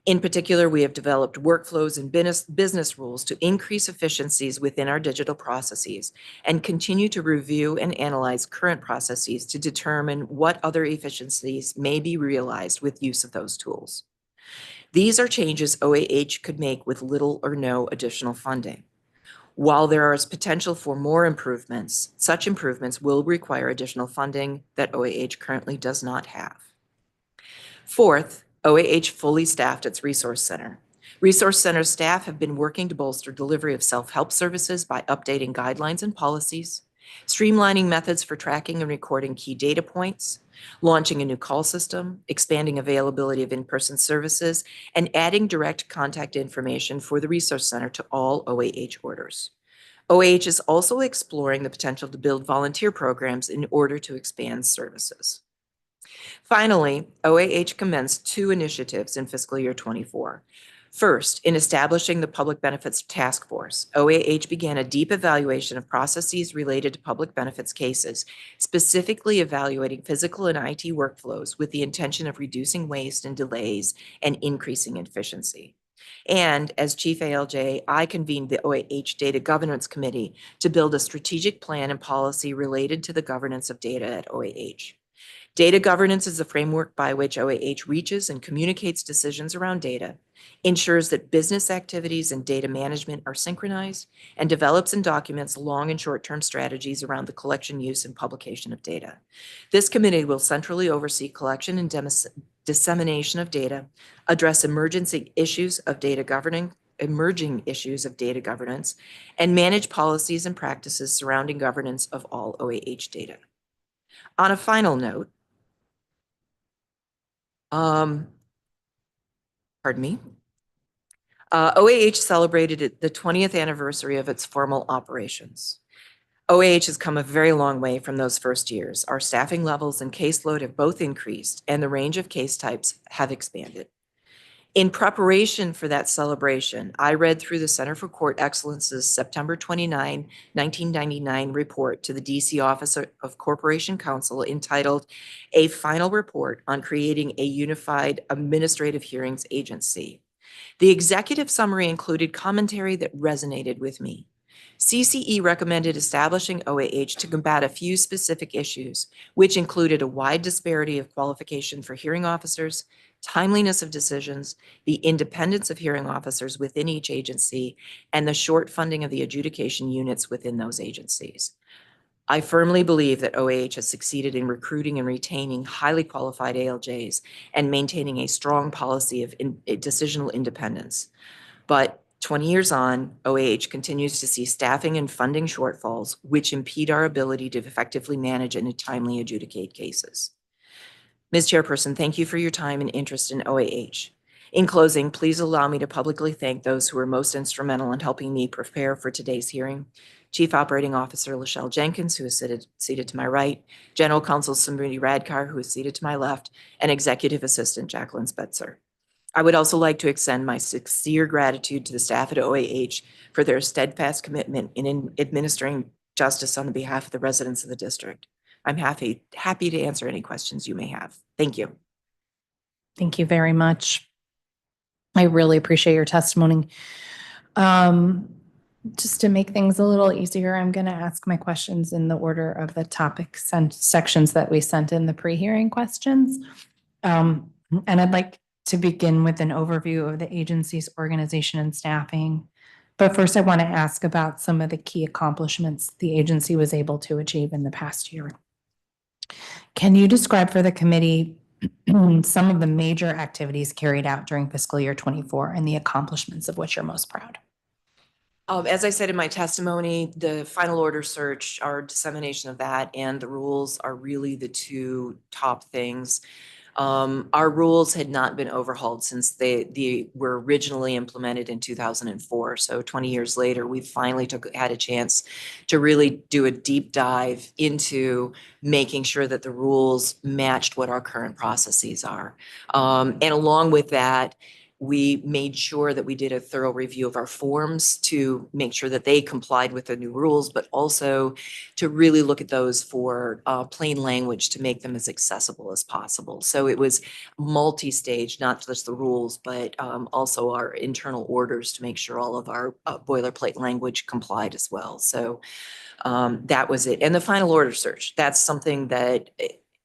In particular, we have developed workflows and business rules to increase efficiencies within our digital processes and continue to review and analyze current processes to determine what other efficiencies may be realized with use of those tools. These are changes OAH could make with little or no additional funding. While there is potential for more improvements, such improvements will require additional funding that OAH currently does not have. Fourth, OAH fully staffed its Resource Center. Resource Center staff have been working to bolster delivery of self-help services by updating guidelines and policies, streamlining methods for tracking and recording key data points, launching a new call system, expanding availability of in-person services, and adding direct contact information for the Resource Center to all OAH orders. OAH is also exploring the potential to build volunteer programs in order to expand services. Finally, OAH commenced 2 initiatives in fiscal year 24. First, in establishing the Public Benefits Task Force, OAH began a deep evaluation of processes related to public benefits cases, specifically evaluating physical and IT workflows with the intention of reducing waste and delays and increasing efficiency. And as Chief ALJ, I convened the OAH Data Governance Committee to build a strategic plan and policy related to the governance of data at OAH. Data governance is the framework by which OAH reaches and communicates decisions around data, ensures that business activities and data management are synchronized, and develops and documents long and short-term strategies around the collection, use, and publication of data. This committee will centrally oversee collection and dissemination of data, address emerging issues of data governance, and manage policies and practices surrounding governance of all OAH data. On a final note, OAH celebrated the 20th anniversary of its formal operations. OAH has come a very long way from those first years. Our staffing levels and caseload have both increased, and the range of case types have expanded. In preparation for that celebration, I read through the Center for Court Excellence's September 29, 1999 report to the DC Office of Corporation Counsel entitled "A Final Report on Creating a Unified Administrative Hearings Agency." The executive summary included commentary that resonated with me. CCE recommended establishing OAH to combat a few specific issues, which included a wide disparity of qualification for hearing officers, timeliness of decisions, the independence of hearing officers within each agency, and the short funding of the adjudication units within those agencies. I firmly believe that OAH has succeeded in recruiting and retaining highly qualified ALJs and maintaining a strong policy of decisional independence. But 20 years on, OAH continues to see staffing and funding shortfalls, which impede our ability to effectively manage and timely adjudicate cases. Ms. Chairperson, thank you for your time and interest in OAH. In closing, please allow me to publicly thank those who were most instrumental in helping me prepare for today's hearing. Chief Operating Officer Lachelle Jenkins, who is seated to my right, General Counsel Smriti Radkar, who is seated to my left, and Executive Assistant Jacqueline Spetzer. I would also like to extend my sincere gratitude to the staff at OAH for their steadfast commitment in administering justice on behalf of the residents of the district. I'm happy to answer any questions you may have. Thank you. Thank you very much. I really appreciate your testimony. Just to make things a little easier, I'm going to ask my questions in the order of the topics and sections that we sent in the pre-hearing questions. And I'd like to begin with an overview of the agency's organization and staffing. But first, I want to ask about some of the key accomplishments the agency was able to achieve in the past year. Can you describe for the committee some of the major activities carried out during fiscal year 24 and the accomplishments of which you're most proud? As I said in my testimony, the final order search, our dissemination of that, and the rules are really the two top things. Our rules had not been overhauled since they were originally implemented in 2004. So 20 years later, we finally had a chance to really do a deep dive into making sure that the rules matched what our current processes are. And along with that, we made sure that we did a thorough review of our forms to make sure that they complied with the new rules, but also to really look at those for plain language to make them as accessible as possible. So it was multi-stage, not just the rules, but also our internal orders to make sure all of our boilerplate language complied as well. So that was it. And the final order search, that's something that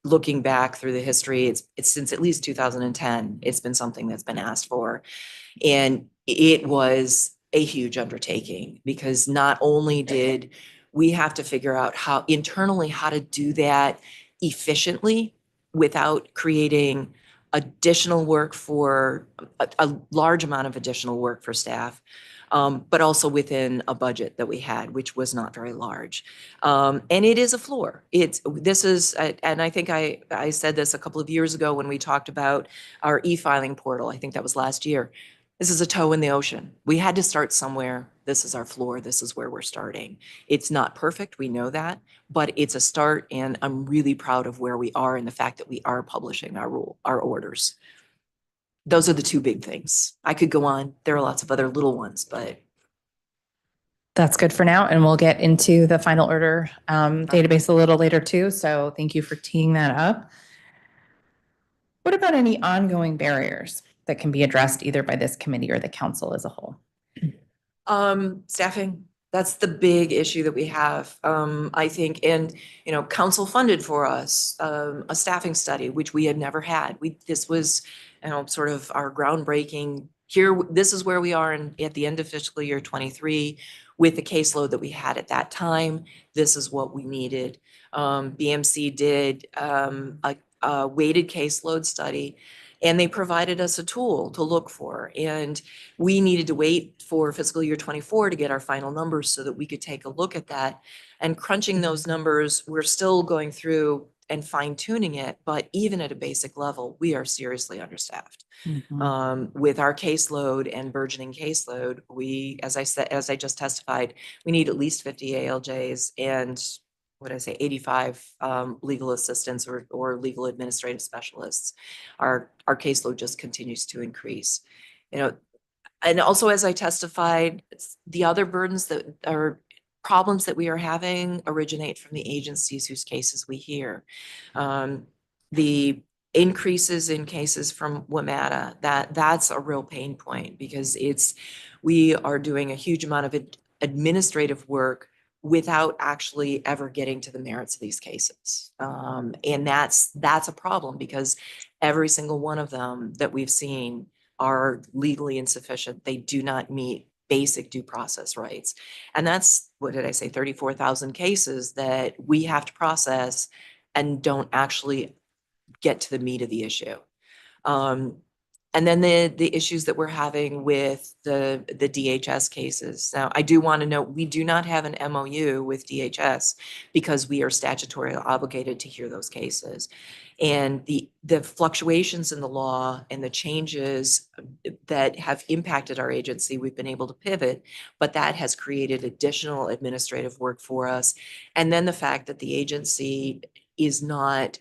looking back through the history, it's since at least 2010, it's been something that's been asked for. And it was a huge undertaking because not only did we have to figure out how internally how to do that efficiently without creating additional work for a large amount of additional work for staff, but also within a budget that we had, which was not very large. And it is a floor. And I think I said this a couple of years ago when we talked about our e-filing portal. I think that was last year. This is a toe in the ocean. We had to start somewhere. This is our floor. This is where we're starting. It's not perfect. We know that, but it's a start. And I'm really proud of where we are and the fact that we are publishing our orders. Those are the two big things. I could go on. There are lots of other little ones, but. That's good for now. And we'll get into the final order database a little later too. So thank you for teeing that up. What about any ongoing barriers that can be addressed either by this committee or the council as a whole? Staffing, that's the big issue that we have, I think. And, council funded for us a staffing study, which we had never had. This was, sort of our groundbreaking here. This is where we are at the end of fiscal year 23 with the caseload that we had at that time. This is what we needed. BMC did a weighted caseload study, and they provided us a tool to look for. And we needed to wait for fiscal year 24 to get our final numbers so that we could take a look at that. And crunching those numbers, we're still going through and fine tuning it. But even at a basic level, we are seriously understaffed. With our caseload and burgeoning caseload, as I just testified, we need at least 50 ALJs and 85 legal assistants or legal administrative specialists. Our caseload just continues to increase. And also, as I testified, the other burdens that are problems that we are having originate from the agencies whose cases we hear. The increases in cases from WMATA, that's a real pain point because we are doing a huge amount of administrative work without actually ever getting to the merits of these cases. And that's a problem because every single one of them that we've seen are legally insufficient. They do not meet basic due process rights. And that's, 34,000 cases that we have to process and don't actually get to the meat of the issue. And then the issues that we're having with the DHS cases. Now, I do want to note, we do not have an MOU with DHS because we are statutorily obligated to hear those cases. And the fluctuations in the law and the changes that have impacted our agency, we've been able to pivot, but that has created additional administrative work for us. And then the fact that the agency is not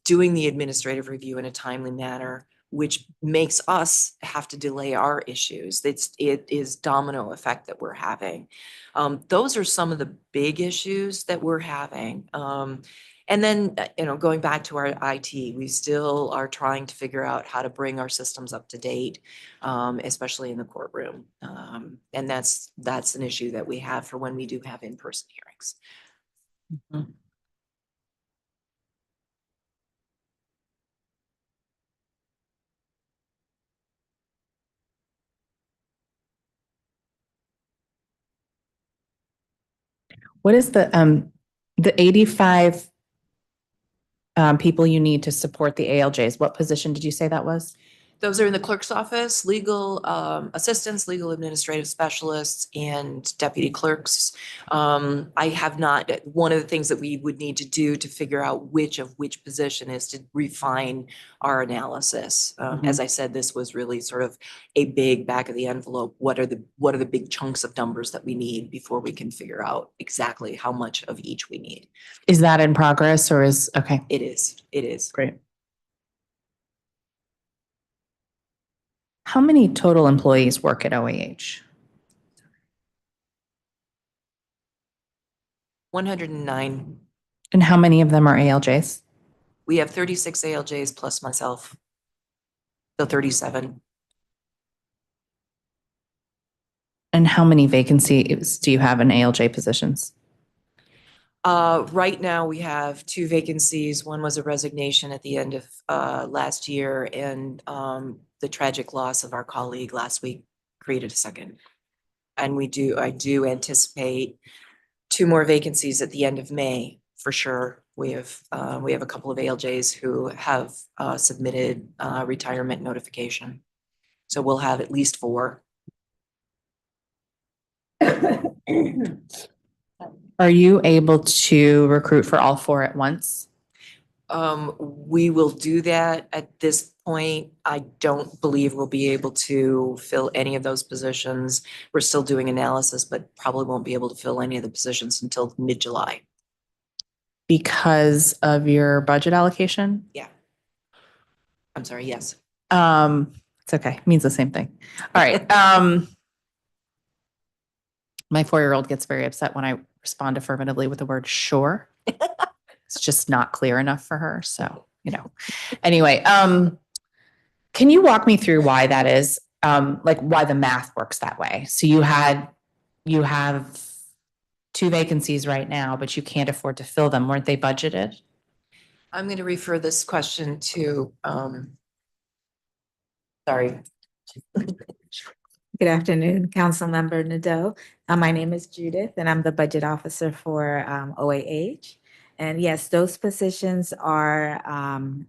doing the administrative review in a timely manner, which makes us have to delay our issues. It is domino effect that we're having. Those are some of the big issues that we're having. And then, going back to our IT, we still are trying to figure out how to bring our systems up to date, especially in the courtroom. And that's an issue that we have for when we do have in-person hearings. Mm-hmm. What is the 85 people you need to support the ALJs? What position did you say that was? Those are in the clerk's office, legal assistants, legal administrative specialists, and deputy clerks. I have not, one of the things that we would need to do to figure out which position is to refine our analysis. As I said, this was really sort of a big back of the envelope. What are the big chunks of numbers that we need before we can figure out exactly how much of each we need? Is that in progress or is, okay, It is. great. How many total employees work at OAH? 109. And how many of them are ALJs? We have 36 ALJs plus myself. So 37. And how many vacancies do you have in ALJ positions? Right now, we have 2 vacancies. One was a resignation at the end of last year, and the tragic loss of our colleague last week created a second. And I do anticipate 2 more vacancies at the end of May, for sure. We have a couple of ALJs who have submitted retirement notification. So we'll have at least 4. Are you able to recruit for all 4 at once? We will do that. At this point, I don't believe we'll be able to fill any of those positions. We're still doing analysis, but probably won't be able to fill any of the positions until mid-July. Because of your budget allocation? Yeah. I'm sorry, yes. It's okay. It means the same thing. All right. My 4-year-old gets very upset when I respond affirmatively with the word sure. It's just not clear enough for her. So, anyway, can you walk me through why that is? Like why the math works that way? So you have 2 vacancies right now, but you can't afford to fill them. Weren't they budgeted? I'm going to refer this question to, sorry. Good afternoon, Councilmember Nadeau. My name is Judith, and I'm the budget officer for OAH. And yes, those positions are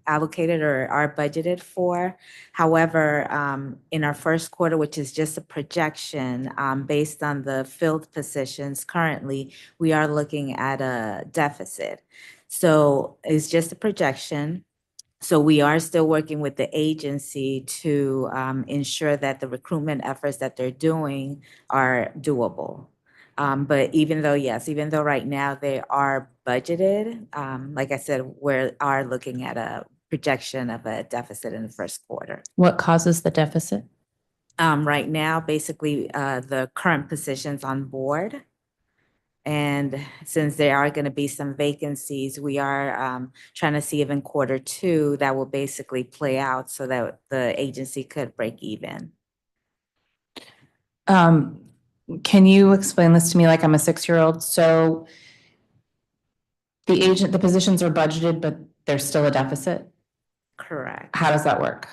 allocated or are budgeted for. However, in our first quarter, which is just a projection based on the filled positions currently, we are looking at a deficit. So it's just a projection. So we are still working with the agency to ensure that the recruitment efforts that they're doing are doable. But even though right now they are budgeted, like I said, we are looking at a projection of a deficit in the first quarter. What causes the deficit? Right now, basically, the current positions on board. And since there are going to be some vacancies, we are trying to see if in quarter 2 that will basically play out so that the agency could break even. Can you explain this to me like I'm a 6-year-old? So the positions are budgeted, but there's still a deficit? Correct. How does that work?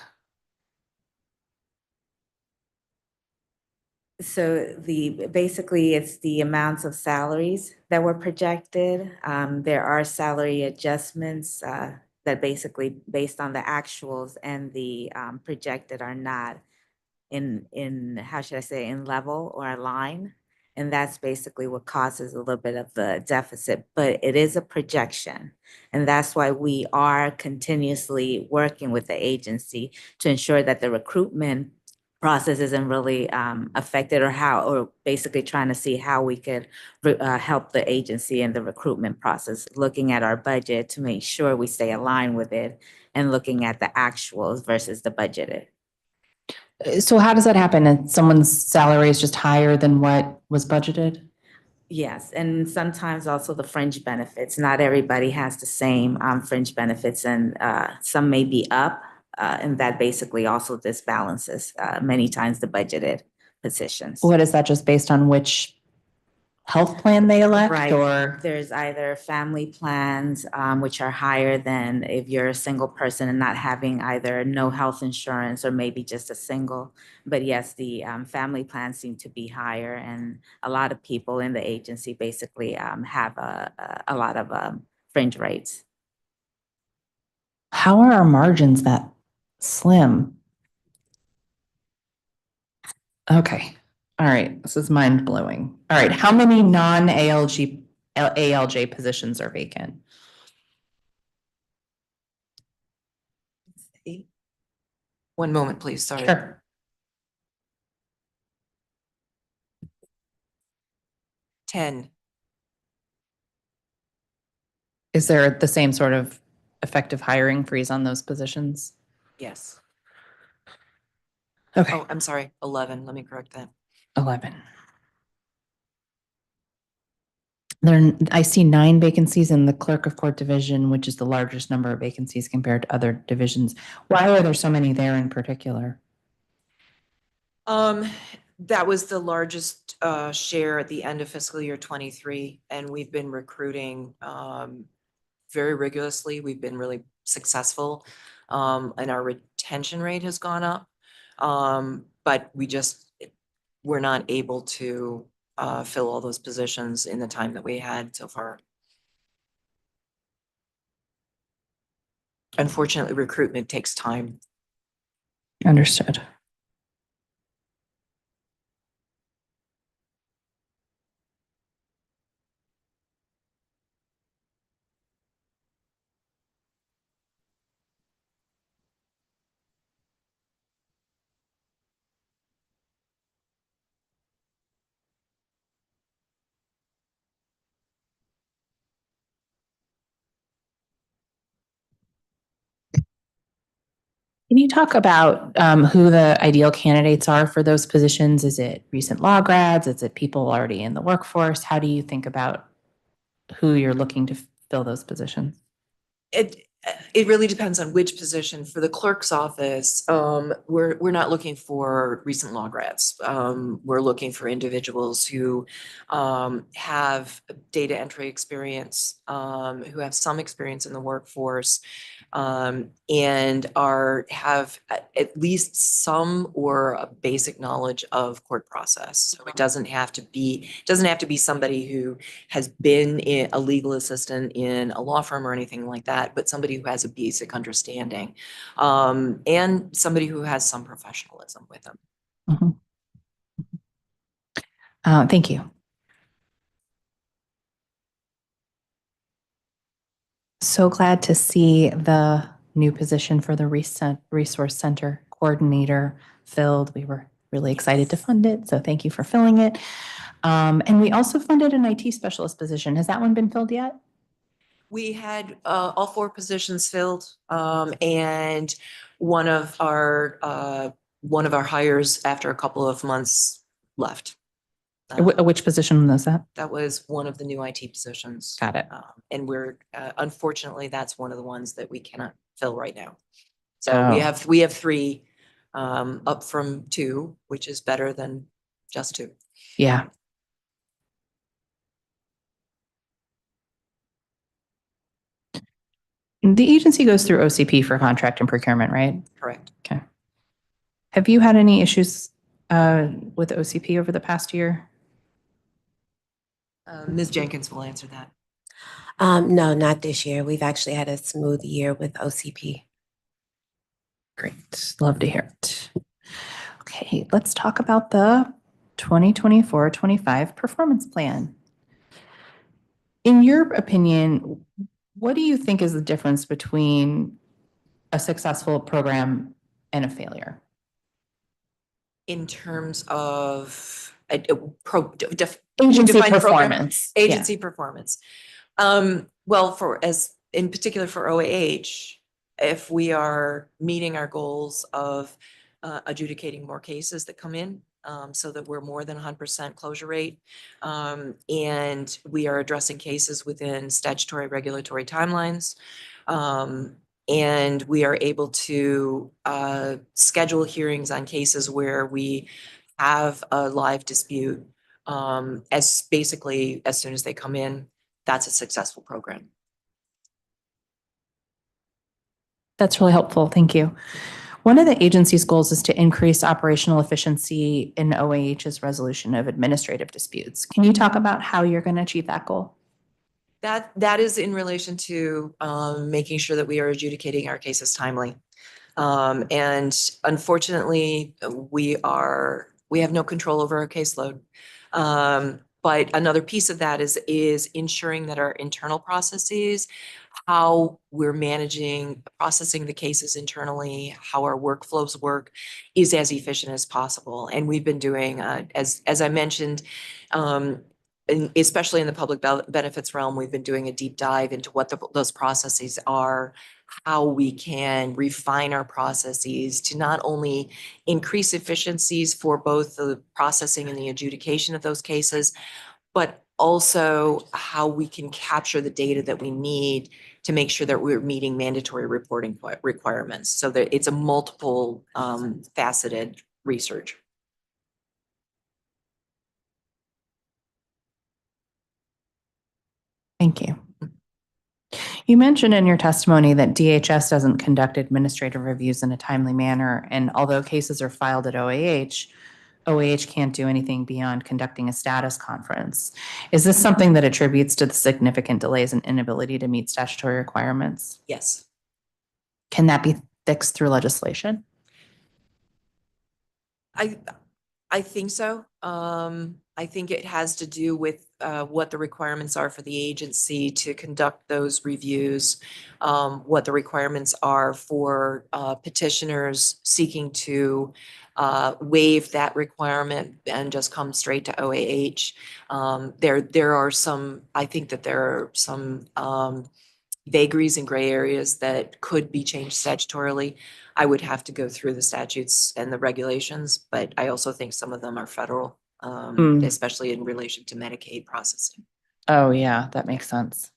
So basically it's the amounts of salaries that were projected. There are salary adjustments that basically based on the actuals and the projected are not in how should I say, in level or align. And that's basically what causes a little bit of the deficit, but it is a projection. And that's why we are continuously working with the agency to ensure that the recruitment process isn't really affected or basically trying to see how we could help the agency in the recruitment process, looking at our budget to make sure we stay aligned with it and looking at the actuals versus the budgeted. So how does that happen? And someone's salary is just higher than what was budgeted? Yes, and sometimes also the fringe benefits. Not everybody has the same fringe benefits, and some may be up, and that basically also disbalances many times the budgeted positions. What is that just based on which health plan they elect Right. or? There's either family plans, which are higher than if you're a single person and not having either no health insurance or maybe just a single. But yes, the family plans seem to be higher, and a lot of people in the agency basically have a lot of fringe rates. How are our margins that slim? Okay. All right. This is mind blowing. All right. How many ALJ positions are vacant? One moment, please. Sorry. Sure. 10. Is there the same sort of effective hiring freeze on those positions? Yes. Okay. Oh, I'm sorry. 11. Let me correct that. 11. I see 9 vacancies in the clerk of court division, which is the largest number of vacancies compared to other divisions. Why are there so many there in particular? That was the largest share at the end of fiscal year 23, and we've been recruiting very rigorously. We've been really successful, and our retention rate has gone up. But we're not able to fill all those positions in the time that we had so far. Unfortunately, recruitment takes time. Understood. Can you talk about who the ideal candidates are for those positions? Is it recent law grads? Is it people already in the workforce? How do you think about who you're looking to fill those positions? It really depends on which position. For the clerk's office, we're not looking for recent law grads. We're looking for individuals who have data entry experience, who have some experience in the workforce, and have at least some or a basic knowledge of court process. So it doesn't have to be somebody who has been a legal assistant in a law firm or anything like that, but somebody who has a basic understanding, and somebody who has some professionalism with them. Mhm. Thank you. So glad to see the new position for the Resource Center Coordinator filled. We were really excited to fund it, so thank you for filling it. And we also funded an IT specialist position. Has that one been filled yet? We had all 4 positions filled, and one of our hires after a couple of months left. Which position was that? That was one of the new IT positions. Got it. And we're unfortunately, that's one of the ones that we cannot fill right now. So we have 3 up from 2, which is better than just 2. Yeah. The agency goes through OCP for contract and procurement, right? Correct. Okay. Have you had any issues with OCP over the past year? Ms. Jenkins will answer that. No, not this year. We've actually had a smooth year with OCP. Great. Love to hear it. Okay, let's talk about the 2024-25 performance plan. In your opinion, what do you think is the difference between a successful program and a failure? In terms of Agency define program? performance. Yeah. Agency performance. Well, in particular for OAH, if we are meeting our goals of adjudicating more cases that come in, so that we're more than 100% closure rate, and we are addressing cases within statutory regulatory timelines, and we are able to schedule hearings on cases where we have a live dispute, as basically as soon as they come in, that's a successful program. That's really helpful. Thank you. One of the agency's goals is to increase operational efficiency in OAH's resolution of administrative disputes. Can you talk about how you're going to achieve that goal? That is in relation to making sure that we are adjudicating our cases timely. And unfortunately, we have no control over our caseload. But another piece of that is ensuring that our internal processes, how we're managing, processing the cases internally, how our workflows work is as efficient as possible. And we've been doing, as I mentioned, and especially in the public benefits realm, we've been doing a deep dive into what those processes are, how we can refine our processes to not only increase efficiencies for both the processing and the adjudication of those cases, but also how we can capture the data that we need to make sure that we're meeting mandatory reporting requirements. So that it's a multiple faceted research. Thank you. You mentioned in your testimony that DHS doesn't conduct administrative reviews in a timely manner, and although cases are filed at OAH can't do anything beyond conducting a status conference. Is this something that attributes to the significant delays and inability to meet statutory requirements? Yes. Can that be fixed through legislation? I think so. I think it has to do with what the requirements are for the agency to conduct those reviews, what the requirements are for petitioners seeking to waive that requirement and just come straight to OAH. There are some, I think that there are some vagaries and gray areas that could be changed statutorily. I would have to go through the statutes and the regulations, but I also think some of them are federal, especially in relation to Medicaid processing. Oh, yeah, that makes sense.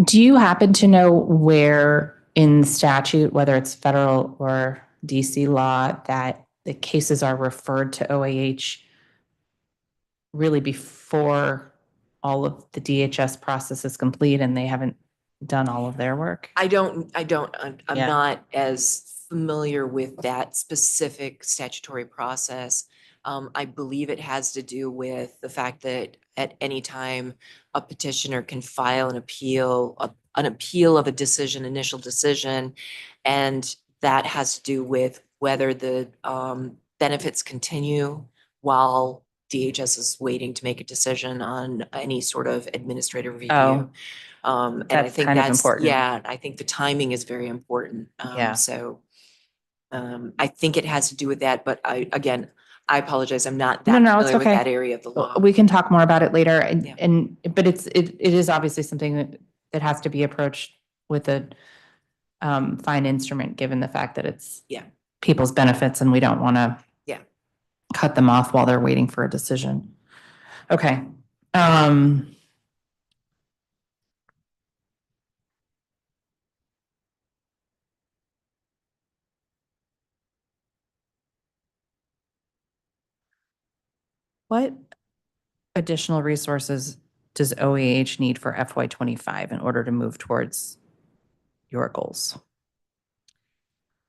Do you happen to know where in statute, whether it's federal or DC law, that the cases are referred to OAH really before all of the DHS process is complete and they haven't done all of their work? I'm Yeah. not as familiar with that specific statutory process. I believe it has to do with the fact that at any time a petitioner can file an appeal of a decision, initial decision, and that has to do with whether the benefits continue while DHS is waiting to make a decision on any sort of administrative review. Oh, And I that's think kind of that's, important. yeah, I think the timing is very important. Yeah. So I think it has to do with that, but I apologize. I'm not No, that no, it's familiar with okay. that area of the law. We can talk more about it later, Yeah. but it is obviously something that has to be approached with a fine instrument, given the fact that it's Yeah. people's benefits and we don't want to Yeah. cut them off while they're waiting for a decision. Okay. What additional resources does OAH need for FY25 in order to move towards your goals?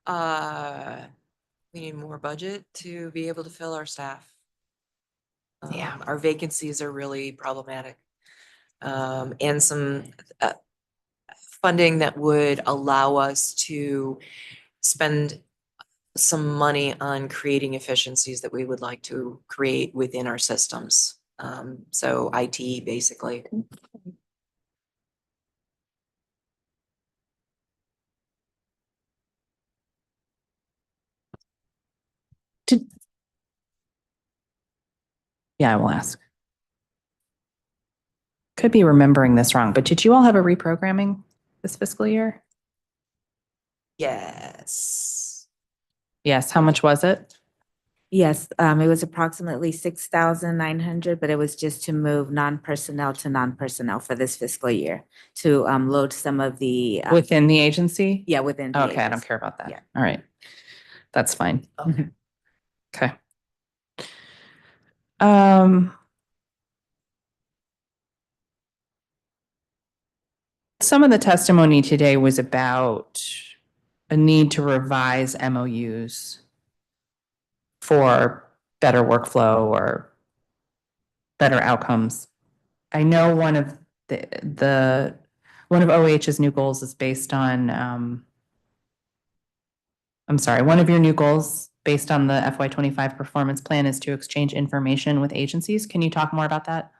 We need more budget to be able to fill our staff. Yeah. Our vacancies are really problematic. And some funding that would allow us to spend some money on creating efficiencies that we would like to create within our systems. So IT, basically. Yeah, I will ask. Could be remembering this wrong, but did you all have a reprogramming this fiscal year? Yes. Yes. How much was it? Yes, it was approximately 6,900, but it was just to move non-personnel to non-personnel for this fiscal year to load some of the. Within the agency? Yeah, within the Okay, I don't agency. care about that. Yeah. All right. That's fine. Okay. Okay. Um, some of the testimony today was about a need to revise MOUs for better workflow or better outcomes. I know one of one of OH's new goals is based on, I'm sorry, one of your new goals based on the FY25 performance plan is to exchange information with agencies. Can you talk more about that?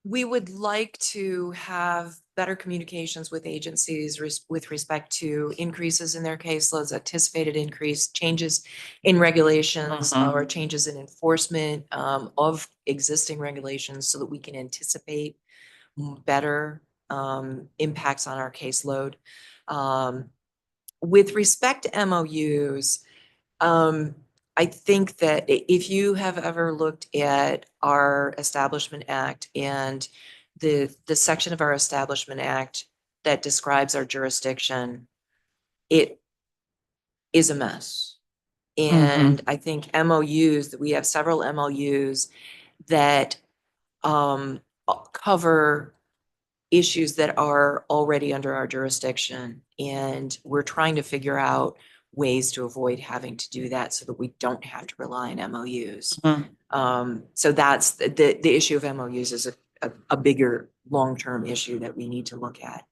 We would like to have better communications with agencies with respect to increases in their caseloads, anticipated increase, changes in regulations, or changes in enforcement of existing regulations so that we can anticipate better impacts on our caseload. With respect to MOUs, I think that if you have ever looked at our Establishment Act and the section of our Establishment Act that describes our jurisdiction, it is a mess. And I think MOUs, that we have several MOUs that cover issues that are already under our jurisdiction. And we're trying to figure out ways to avoid having to do that so that we don't have to rely on MOUs. So that's the issue of MOUs is a bigger long-term issue that we need to look at.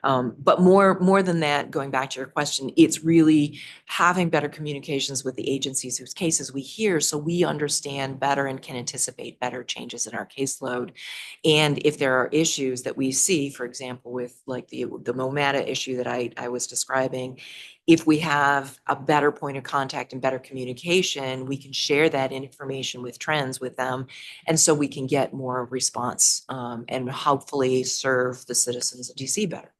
But more than that, going back to your question, it's really having better communications with the agencies whose cases we hear so we understand better and can anticipate better changes in our caseload. And if there are issues that we see, for example, with like the MOMATA issue that I was describing, if we have a better point of contact and better communication, we can share that information with trends with them. And so we can get more response and hopefully serve the citizens of DC better.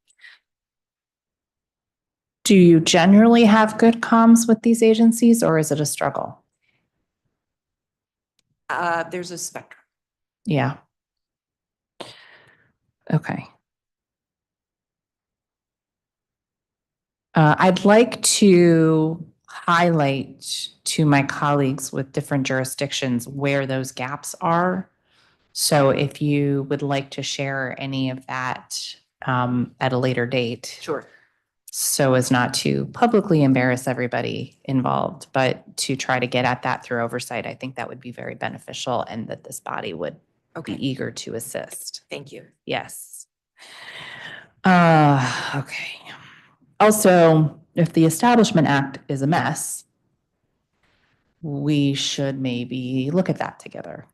Do you generally have good comms with these agencies or is it a struggle? There's a spectrum. Yeah. Okay. I'd like to highlight to my colleagues with different jurisdictions where those gaps are. So if you would like to share any of that at a later date. Sure. So as not to publicly embarrass everybody involved, but to try to get at that through oversight, I think that would be very beneficial and that this body would be eager to assist. Thank you. Yes. Okay. Also, if the Establishment Act is a mess, we should maybe look at that together.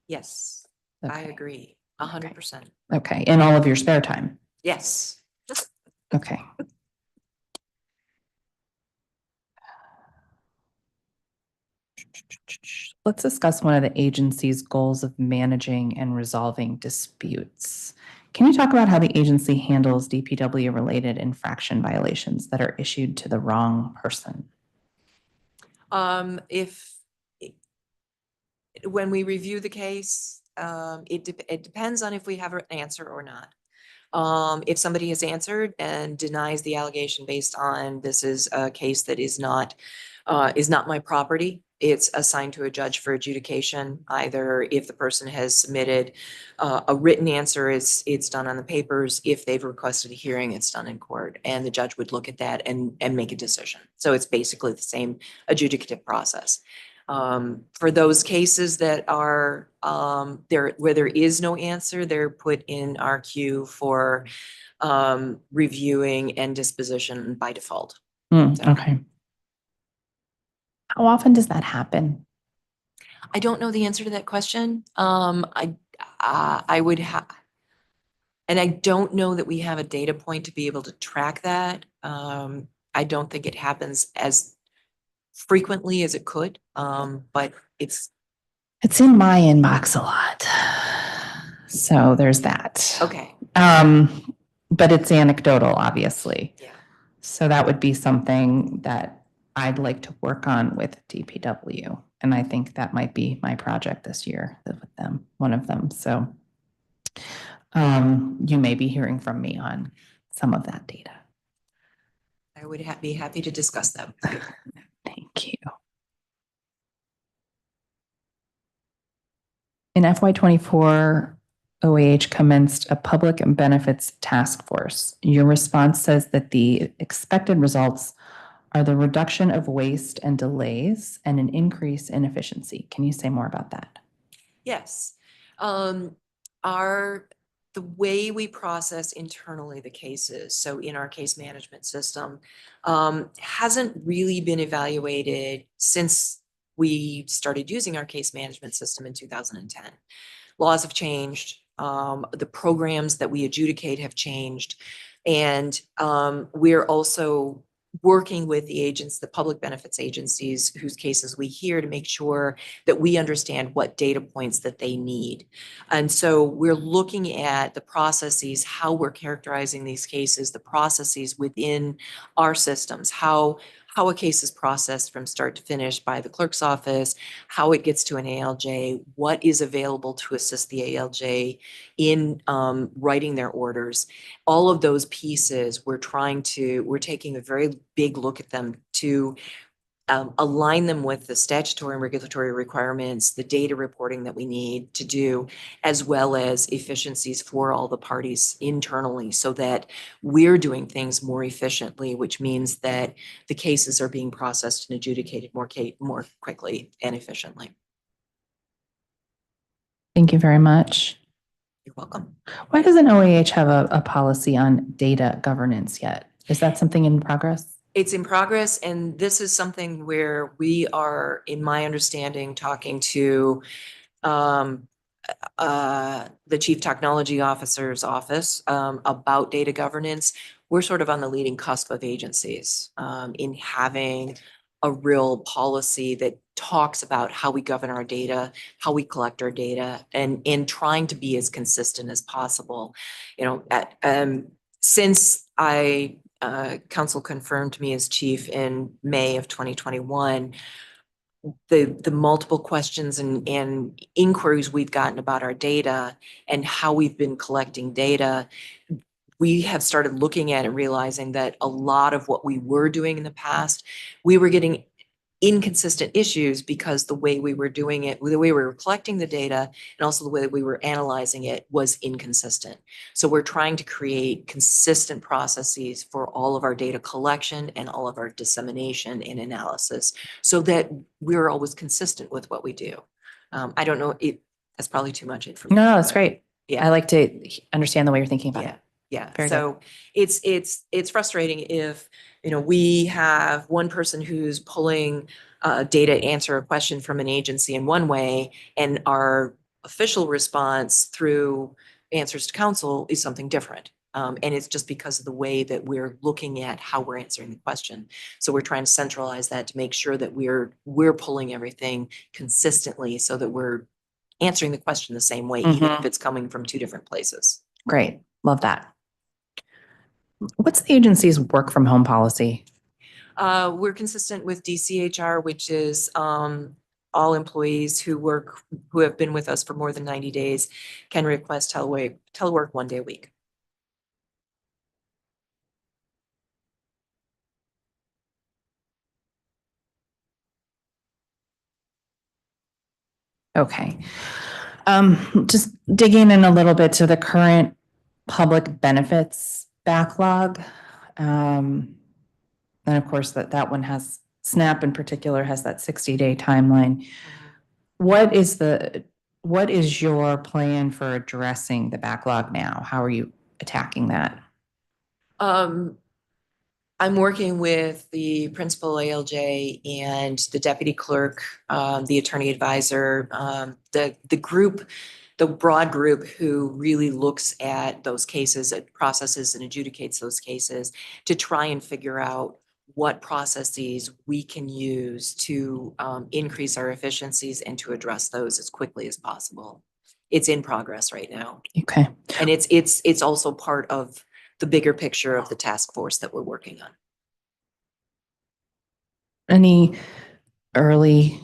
Yes, I Okay. agree. 100%. Okay. In all of your spare time. Yes. Okay. Let's discuss one of the agency's goals of managing and resolving disputes. Can you talk about how the agency handles DPW-related infraction violations that are issued to the wrong person? When we review the case, it depends on if we have an answer or not. If somebody has answered and denies the allegation based on this is a case that is not my property, it's assigned to a judge for adjudication. Either if the person has submitted a written answer, it's done on the papers. If they've requested a hearing, it's done in court, and the judge would look at that and make a decision. So it's basically the same adjudicative process. For those cases that are where there is no answer, they're put in our queue for reviewing and disposition by default. Okay. How often does that happen? I don't know the answer to that question. I would have, and I don't know that we have a data point to be able to track that. I don't think it happens as frequently as it could, but it's in my inbox a lot. So there's that. okay. but it's anecdotal, obviously. Yeah. So that would be something that I'd like to work on with DPW. And I think that might be my project this year with them, one of them. So you may be hearing from me on some of that data. I would be happy to discuss that with you. Thank you. In FY24, OAH commenced a public benefits task force. Your response says that the expected results are the reduction of waste and delays and an increase in efficiency. Can you say more about that? Yes. The way we process internally the cases, so in our case management system, hasn't really been evaluated since we started using our case management system in 2010. Laws have changed. The programs that we adjudicate have changed. And we're also working with the agents, the public benefits agencies whose cases we hear, to make sure that we understand what data points that they need. And so we're looking at the processes, how we're characterizing these cases, the processes within our systems, how a case is processed from start to finish by the clerk's office, how it gets to an ALJ, what is available to assist the ALJ in writing their orders. All of those pieces, we're taking a very big look at them to align them with the statutory and regulatory requirements, the data reporting that we need to do, as well as efficiencies for all the parties internally, so that we're doing things more efficiently, which means that the cases are being processed and adjudicated more quickly and efficiently. Thank you very much. You're welcome. Why doesn't OAH have a policy on data governance yet? Is that something in progress? It's in progress, and this is something where we are, in my understanding, talking to the Chief Technology Officer's office about data governance. We're sort of on the leading cusp of agencies in having a real policy that talks about how we govern our data, how we collect our data, and trying to be as consistent as possible. You know, since council confirmed me as chief in May of 2021, the multiple questions and inquiries we've gotten about our data and how we've been collecting data, we have started looking at and realizing that a lot of what we were doing in the past, we were getting inconsistent issues because the way we were doing it, the way we were collecting the data, and also the way that we were analyzing it was inconsistent. So we're trying to create consistent processes for all of our data collection and all of our dissemination and analysis, so that we're always consistent with what we do. I don't know, that's probably too much information. No, that's great. Yeah. I like to understand the way you're thinking about it. Yeah. Very So it's frustrating if, you know, we have one person who's pulling data to answer a question from an agency in one way, and our official response through answers to council is something different. And it's just because of the way that we're looking at how we're answering the question. So we're trying to centralize that to make sure that we're pulling everything consistently, so that we're answering the question the same way, even if it's coming from two different places. Great. Love that. What's the agency's work from home policy? We're consistent with DCHR, which is all employees who have been with us for more than 90 days can request telework 1 day a week. Okay. Just digging in a little bit to the current public benefits backlog. And of course, that one has, SNAP in particular has that 60-day timeline. What is your plan for addressing the backlog now? How are you attacking that? I'm working with the principal ALJ and the deputy clerk, the attorney advisor, the group, the broad group who really looks at those cases, processes and adjudicates those cases, to try and figure out what processes we can use to increase our efficiencies and to address those as quickly as possible. It's in progress right now. Okay. And it's also part of the bigger picture of the task force that we're working on. Any early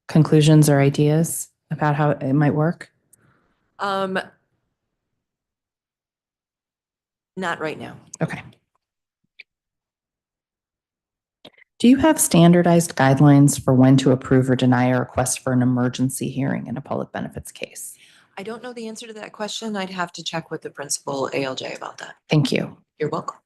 conclusions or ideas about how it might work? Not right now. Okay. Do you have standardized guidelines for when to approve or deny a request for an emergency hearing in a public benefits case? I don't know the answer to that question. I'd have to check with the principal ALJ about that. Thank you. You're welcome.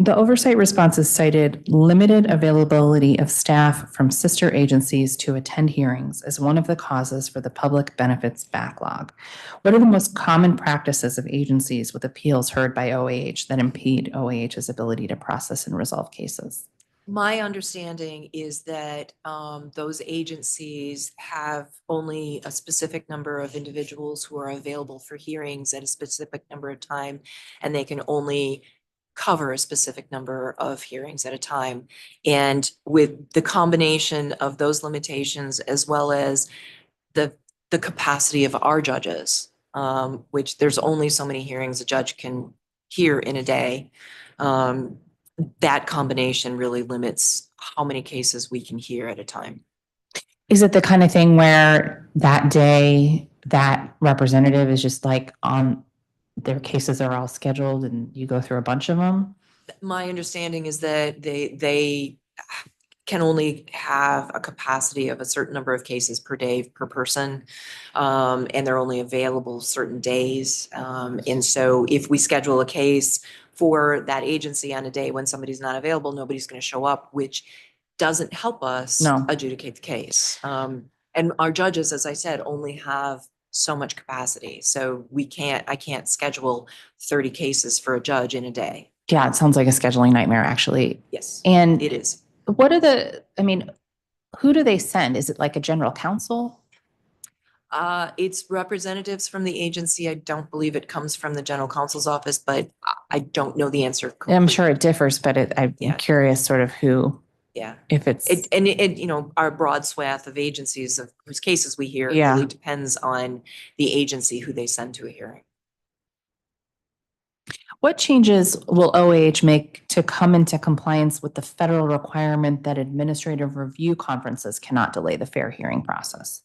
The oversight responses cited limited availability of staff from sister agencies to attend hearings as one of the causes for the public benefits backlog. What are the most common practices of agencies with appeals heard by OAH that impede OAH's ability to process and resolve cases? My understanding is that those agencies have only a specific number of individuals who are available for hearings at a specific number of time, and they can only cover a specific number of hearings at a time. And with the combination of those limitations, as well as the capacity of our judges, which there's only so many hearings a judge can hear in a day, that combination really limits how many cases we can hear at a time. Is it the kind of thing where that day that representative is just like on their cases are all scheduled and you go through a bunch of them? My understanding is that they can only have a capacity of a certain number of cases per day per person. And they're only available certain days. And so if we schedule a case for that agency on a day when somebody's not available, nobody's going to show up, which doesn't help us No. adjudicate the case. And our judges, as I said, only have so much capacity. So I can't schedule 30 cases for a judge in a day. Yeah, it sounds like a scheduling nightmare, actually. Yes, And it is. what are who do they send? Is it like a general counsel? It's representatives from the agency. I don't believe it comes from the general counsel's office, but I don't know the answer. I'm sure it differs, but I'm Yeah. curious sort of who, Yeah. if it's, Our broad swath of agencies of whose cases we hear Yeah. really depends on the agency who they send to a hearing. what changes will OAH make to come into compliance with the federal requirement that administrative review conferences cannot delay the fair hearing process?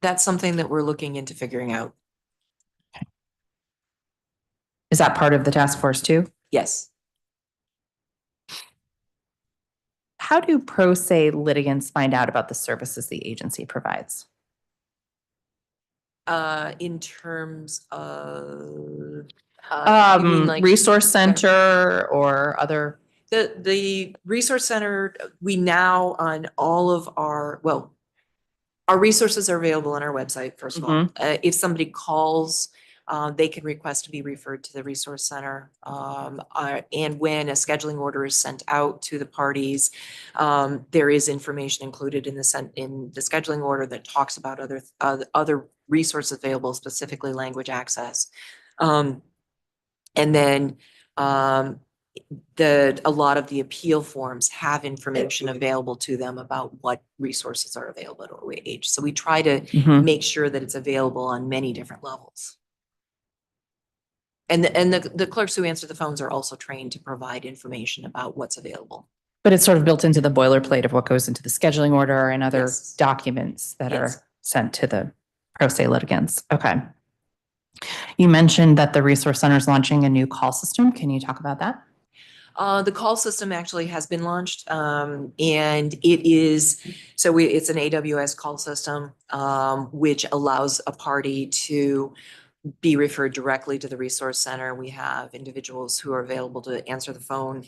That's something that we're looking into figuring out. Is that part of the task force too? Yes. How do pro se litigants find out about the services the agency provides? In terms of, you mean like Resource center or other? the resource center, we now on all of our resources are available on our website, first of all. If somebody calls, they can request to be referred to the resource center. And when a scheduling order is sent out to the parties, there is information included in the scheduling order that talks about other resources available, specifically language access. And then a lot of the appeal forms have information available to them about what resources are available at OAH. So we try to make sure that it's available on many different levels. And the clerks who answer the phones are also trained to provide information about what's available. But it's sort of built into the boilerplate of what goes into the scheduling order and other Yes. documents that Yes. are sent to the pro se litigants. Okay. You mentioned that the resource center is launching a new call system. Can you talk about that? The call system actually has been launched, and it's an AWS call system, which allows a party to be referred directly to the resource center. We have individuals who are available to answer the phone.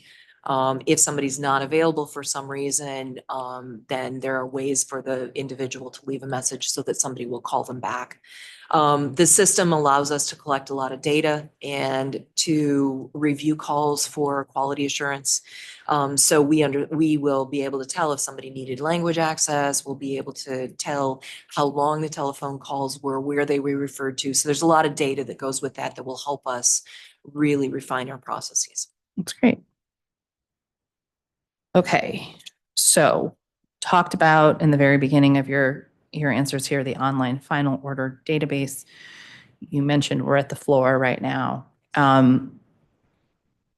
If somebody's not available for some reason, then there are ways for the individual to leave a message so that somebody will call them back. The system allows us to collect a lot of data and to review calls for quality assurance. So we will be able to tell if somebody needed language access. We'll be able to tell how long the telephone calls were, where they were referred to. So there's a lot of data that goes with that will help us really refine our processes. That's great. Okay, so talked about in the very beginning of your answers here, the online final order database. you mentioned we're at the floor right now.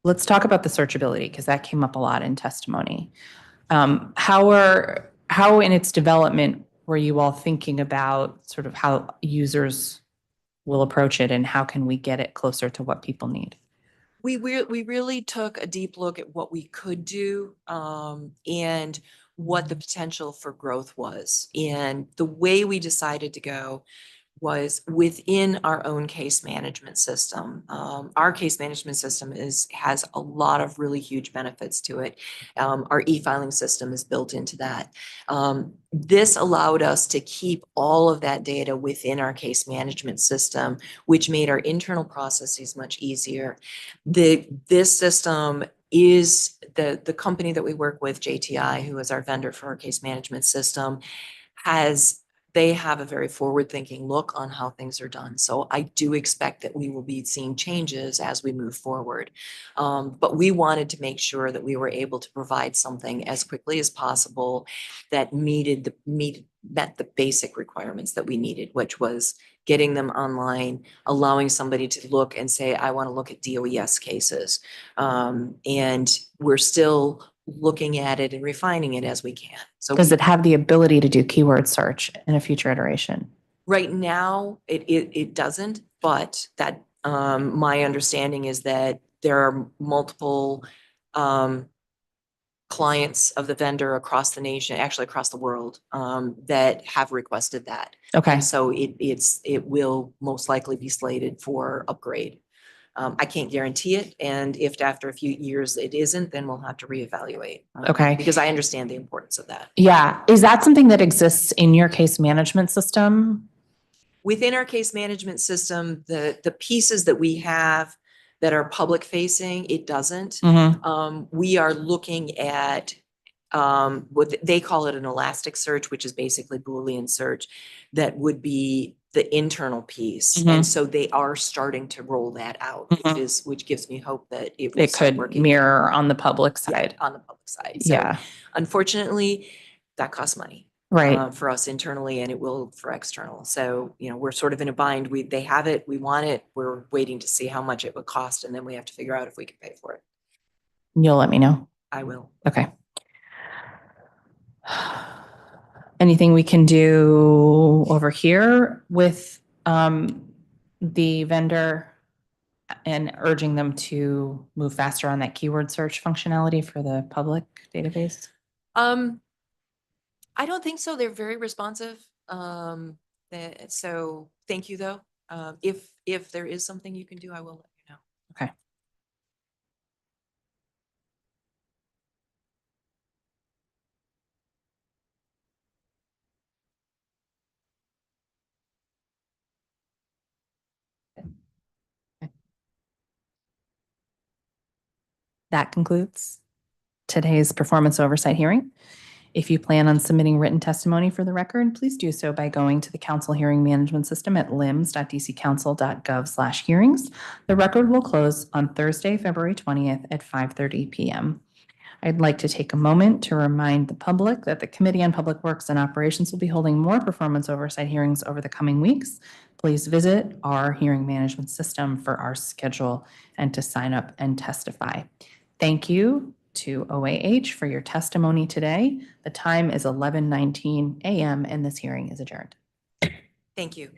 Let's talk about the searchability because that came up a lot in testimony. How in its development were you all thinking about sort of how users will approach it and how can we get it closer to what people need? We really took a deep look at what we could do and what the potential for growth was. And the way we decided to go was within our own case management system. Our case management system has a lot of really huge benefits to it. Our e-filing system is built into that. This allowed us to keep all of that data within our case management system, which made our internal processes much easier. This system is the company that we work with, JTI, who is our vendor for our case management system, they have a very forward-thinking look on how things are done. So I do expect that we will be seeing changes as we move forward. But we wanted to make sure that we were able to provide something as quickly as possible that met the basic requirements that we needed, which was getting them online, allowing somebody to look and say, I want to look at DOES cases. And we're still looking at it and refining it as we can. So Does it have the ability to do keyword search in a future iteration? right now, it doesn't, but that my understanding is that there are multiple clients of the vendor across the nation, actually across the world, that have requested that. Okay. And so it will most likely be slated for upgrade. I can't guarantee it, and if after a few years it isn't, then we'll have to reevaluate. Okay. Because I understand the importance of that. Yeah. Is that something that exists in your case management system? Within our case management system, the pieces that we have that are public facing, it doesn't. We are looking at what they call it an elastic search, which is basically Boolean search, that would be the internal piece. And so they are starting to roll that out, which gives me hope that it will It start could working. mirror on the public side. Yeah, on the public side. So Yeah. unfortunately, that costs money. Right. For us internally, and it will for external. So, we're sort of in a bind. They have it, we want it, we're waiting to see how much it would cost, and then we have to figure out if we can pay for it. You'll let me know. I will. Okay. Anything we can do over here with the vendor and urging them to move faster on that keyword search functionality for the public database? I don't think so. They're very responsive. So thank you though. If there is something you can do, I will let you know. Okay. That concludes today's performance oversight hearing. If you plan on submitting written testimony for the record, please do so by going to the council hearing management system at lims.dccouncil.gov/hearings. The record will close on Thursday, February 20th at 5:30 p.m. I'd like to take a moment to remind the public that the Committee on Public Works and Operations will be holding more performance oversight hearings over the coming weeks. Please visit our hearing management system for our schedule and to sign up and testify. Thank you to OAH for your testimony today. The time is 11:19 a.m. and this hearing is adjourned. Thank you.